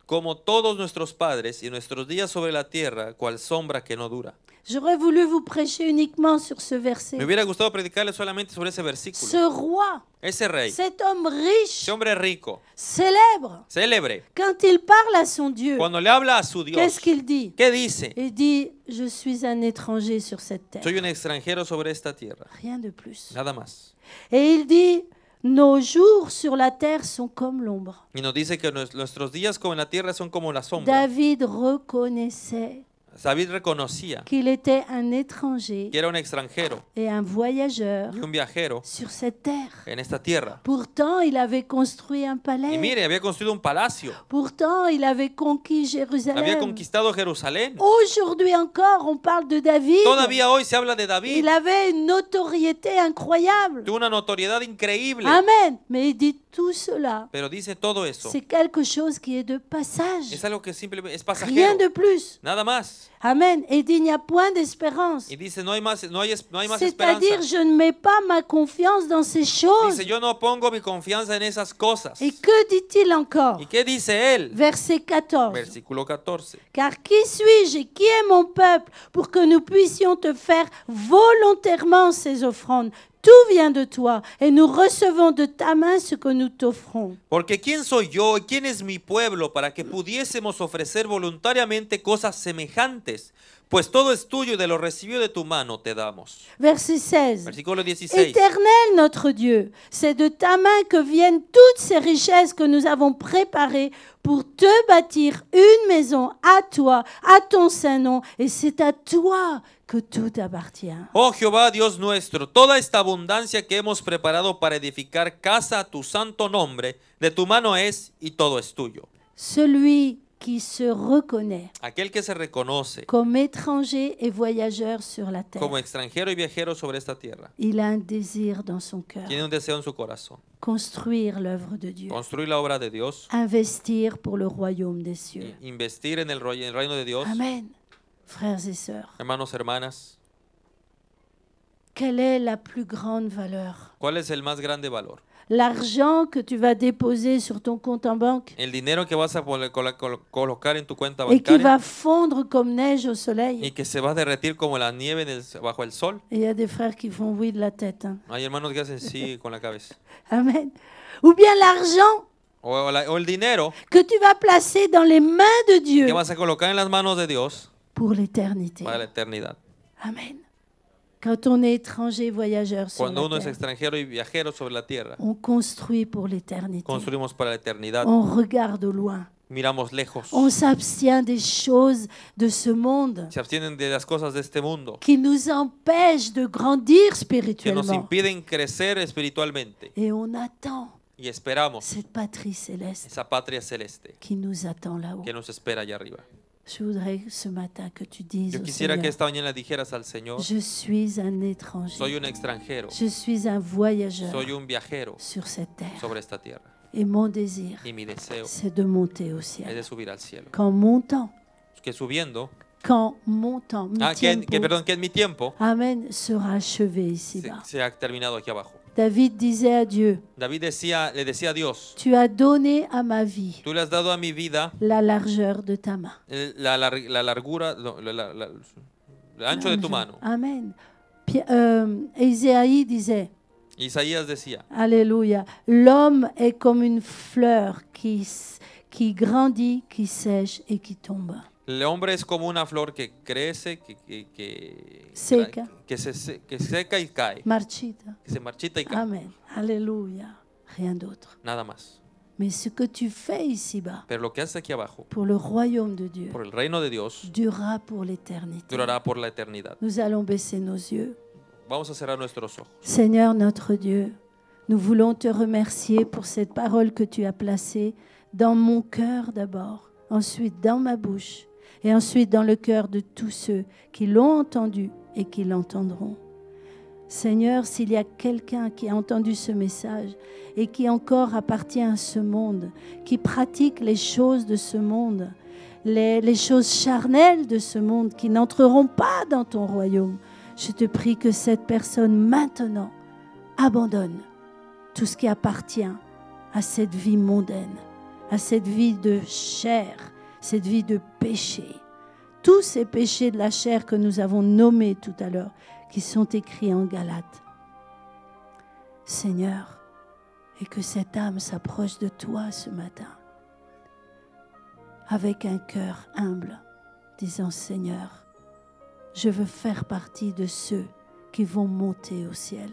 S2: como todos nuestros padres, y nuestros días sobre la tierra, cual sombra que no dura.
S1: J'aurais voulu vous prêcher uniquement sur ce verset.
S2: Me hubiera gustado predicarle solamente sobre ese versículo.
S1: Ce roi,
S2: Ese rey,
S1: cet homme riche,
S2: ese hombre rico,
S1: célèbre,
S2: célebre,
S1: quand il parle à son Dieu,
S2: cuando le habla a su Dios,
S1: qu'est-ce qu'il dit?
S2: ¿qué dice?
S1: Il dit, je suis un étranger sur cette terre.
S2: Soy un extranjero sobre esta tierra.
S1: Rien de plus.
S2: Nada más.
S1: Et il dit, nos jours sur la terre sont comme l'ombre.
S2: Y nos dice que nuestros días como en la tierra son como la sombra.
S1: David reconnaissait
S2: David reconocía
S1: qu'il était un étranger
S2: que era un extranjero
S1: et un voyageur
S2: y un viajero
S1: sur cette terre.
S2: en esta tierra.
S1: Pourtant, il avait construit un
S2: Y
S1: palais.
S2: mire, había construido un palacio,
S1: Pourtant, il avait conquis
S2: había
S1: Jérusalem.
S2: conquistado Jerusalén.
S1: Aujourd'hui encore, on parle de David.
S2: Todavía hoy se habla de David.
S1: Il avait une notoriété incroyable.
S2: Tuvo una notoriedad increíble.
S1: Amen. Mais il dit tout cela,
S2: Pero dice todo eso.
S1: c'est quelque chose qui est de passage.
S2: Es algo que simplemente es
S1: Rien
S2: pasajero.
S1: de plus.
S2: Nada más.
S1: Amen. Et il dit, il n'y a point d'espérance.
S2: Y dice, no hay más esperanza.
S1: C'est-à-dire, je ne mets pas ma confiance dans ces choses.
S2: Dice, yo no pongo mi confianza en esas cosas.
S1: Et que dit-il encore?
S2: ¿Y qué dice él?
S1: Verset 14.
S2: Versículo 14.
S1: Car qui suis-je et qui est mon peuple pour que nous puissions te faire volontairement ces offrandes? Tout vient de toi et nous recevons de ta main ce que nous t'offrons.
S2: Porque ¿quién soy yo y quién es mi pueblo para que pudiésemos ofrecer voluntariamente cosas semejantes? Pues todo es tuyo y de lo recibido de tu mano te damos.
S1: Verset 16.
S2: Versículo 16.
S1: Éternel notre Dieu, c'est de ta main que viennent toutes ces richesses que nous avons préparées pour te bâtir une maison à toi, à ton saint nom, et c'est à toi que tout appartient.
S2: Oh Jehová Dios nuestro, toda esta abundancia que hemos preparado para edificar casa a tu santo nombre, de tu mano es y todo es tuyo.
S1: Celui qui se reconnaît
S2: Aquel que se reconoce
S1: comme étranger et voyageur sur la terre,
S2: como extranjero y viajero sobre esta tierra,
S1: il a un désir dans son cœur,
S2: tiene un deseo en su corazón.
S1: construire l'œuvre de Dieu,
S2: Construir la obra de Dios,
S1: investir pour le royaume des cieux.
S2: investir en el reino de Dios.
S1: Amen. Frères et sœurs,
S2: Hermanos, hermanas,
S1: quelle est la plus grande valeur?
S2: ¿cuál es el más grande valor?
S1: L'argent que tu vas déposer sur ton compte en banque
S2: El dinero que vas a colocar en tu cuenta
S1: et qui va
S2: bancaria
S1: fondre comme neige au
S2: y
S1: soleil.
S2: que se va a derretir como la nieve bajo el sol.
S1: Et il y a des frères qui font oui de la tête. Hein.
S2: Hay hermanos que hacen sí con la cabeza.
S1: Amen. Ou bien l'argent
S2: O el dinero
S1: que tu vas placer dans les mains de Dieu
S2: que vas a colocar en las manos de Dios
S1: pour l'éternité.
S2: para la eternidad.
S1: Amen. Quand on est étranger voyageur sur
S2: Cuando
S1: la
S2: uno es
S1: terre,
S2: extranjero y viajero sobre la tierra,
S1: on construit pour l'éternité.
S2: construimos para la eternidad.
S1: On regarde au loin.
S2: Miramos lejos.
S1: On s'abstient des choses de ce monde
S2: Se abstienen de las cosas de este mundo
S1: qui nous empêchent de grandir
S2: que nos
S1: spirituellement.
S2: impiden crecer espiritualmente.
S1: Et on attend
S2: Y esperamos
S1: cette patrie céleste
S2: esa patria celeste
S1: qui nous attend là-haut.
S2: que nos espera allá arriba.
S1: Je voudrais ce matin que tu dises
S2: Yo
S1: au
S2: quisiera que
S1: Seigneur,
S2: esta mañana dijeras al Señor,
S1: je suis un étranger,
S2: soy un extranjero,
S1: je suis un voyageur
S2: soy un viajero
S1: sur cette terre.
S2: sobre esta tierra.
S1: Et mon désir,
S2: Y mi deseo
S1: c'est de monter au
S2: es
S1: ciel.
S2: de subir al cielo.
S1: Qu'en montant,
S2: Que subiendo,
S1: mi
S2: que
S1: tiempo,
S2: en mi tiempo
S1: Amen, sera achevé ici-bas.
S2: se ha terminado aquí abajo.
S1: David disait à Dieu,
S2: David le decía a Dios,
S1: tu as donné à ma vie
S2: tú le has dado a mi vida
S1: la largeur de ta main.
S2: la largura, el ancho de tu mano.
S1: Amen. Isaïe disait,
S2: Isaías decía,
S1: Alléluia, l'homme est comme une fleur qui grandit, qui sèche et qui tombe.
S2: el hombre es como una flor que crece,
S1: Seca.
S2: que seca y cae,
S1: Marchita.
S2: que se marchita y cae.
S1: Amen. Alléluia. Rien d'autre.
S2: Nada más.
S1: Mais ce que tu fais ici-bas,
S2: Pero lo que haces aquí abajo,
S1: pour le royaume de Dieu,
S2: por el reino de Dios,
S1: durera pour l'éternité.
S2: durará por la eternidad.
S1: Nous allons baisser nos yeux.
S2: Vamos a cerrar nuestros ojos.
S1: Seigneur notre Dieu, nous voulons te remercier pour cette parole que tu as placée dans mon cœur d'abord, ensuite dans ma bouche et ensuite dans le cœur de tous ceux qui l'ont entendu et qui l'entendront. Seigneur, s'il y a quelqu'un qui a entendu ce message et qui encore appartient à ce monde, qui pratique les choses de ce monde, les choses charnelles de ce monde, qui n'entreront pas dans ton royaume, je te prie que cette personne maintenant abandonne tout ce qui appartient à cette vie mondaine, à cette vie de chair, cette vie de péché. Tous ces péchés de la chair que nous avons nommés tout à l'heure, qui sont écrits en Galates. Seigneur, et que cette âme s'approche de toi ce matin, avec un cœur humble, disant Seigneur, je veux faire partie de ceux qui vont monter au ciel.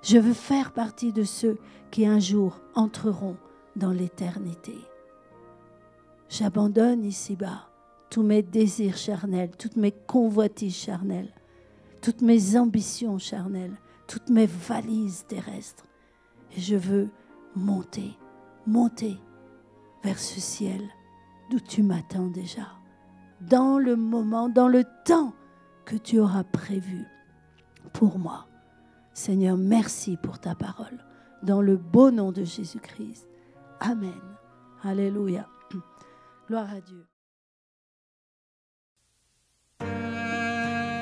S1: Je veux faire partie de ceux qui un jour entreront dans l'éternité. J'abandonne ici-bas tous mes désirs charnels, toutes mes convoitises charnelles, toutes mes ambitions charnelles, toutes mes valises terrestres. Et je veux monter vers ce ciel d'où tu m'attends déjà, dans le moment, dans le temps que tu auras prévu pour moi. Seigneur, merci pour ta parole. Dans le beau nom de Jésus-Christ. Amen. Alléluia. Gloire à Dieu.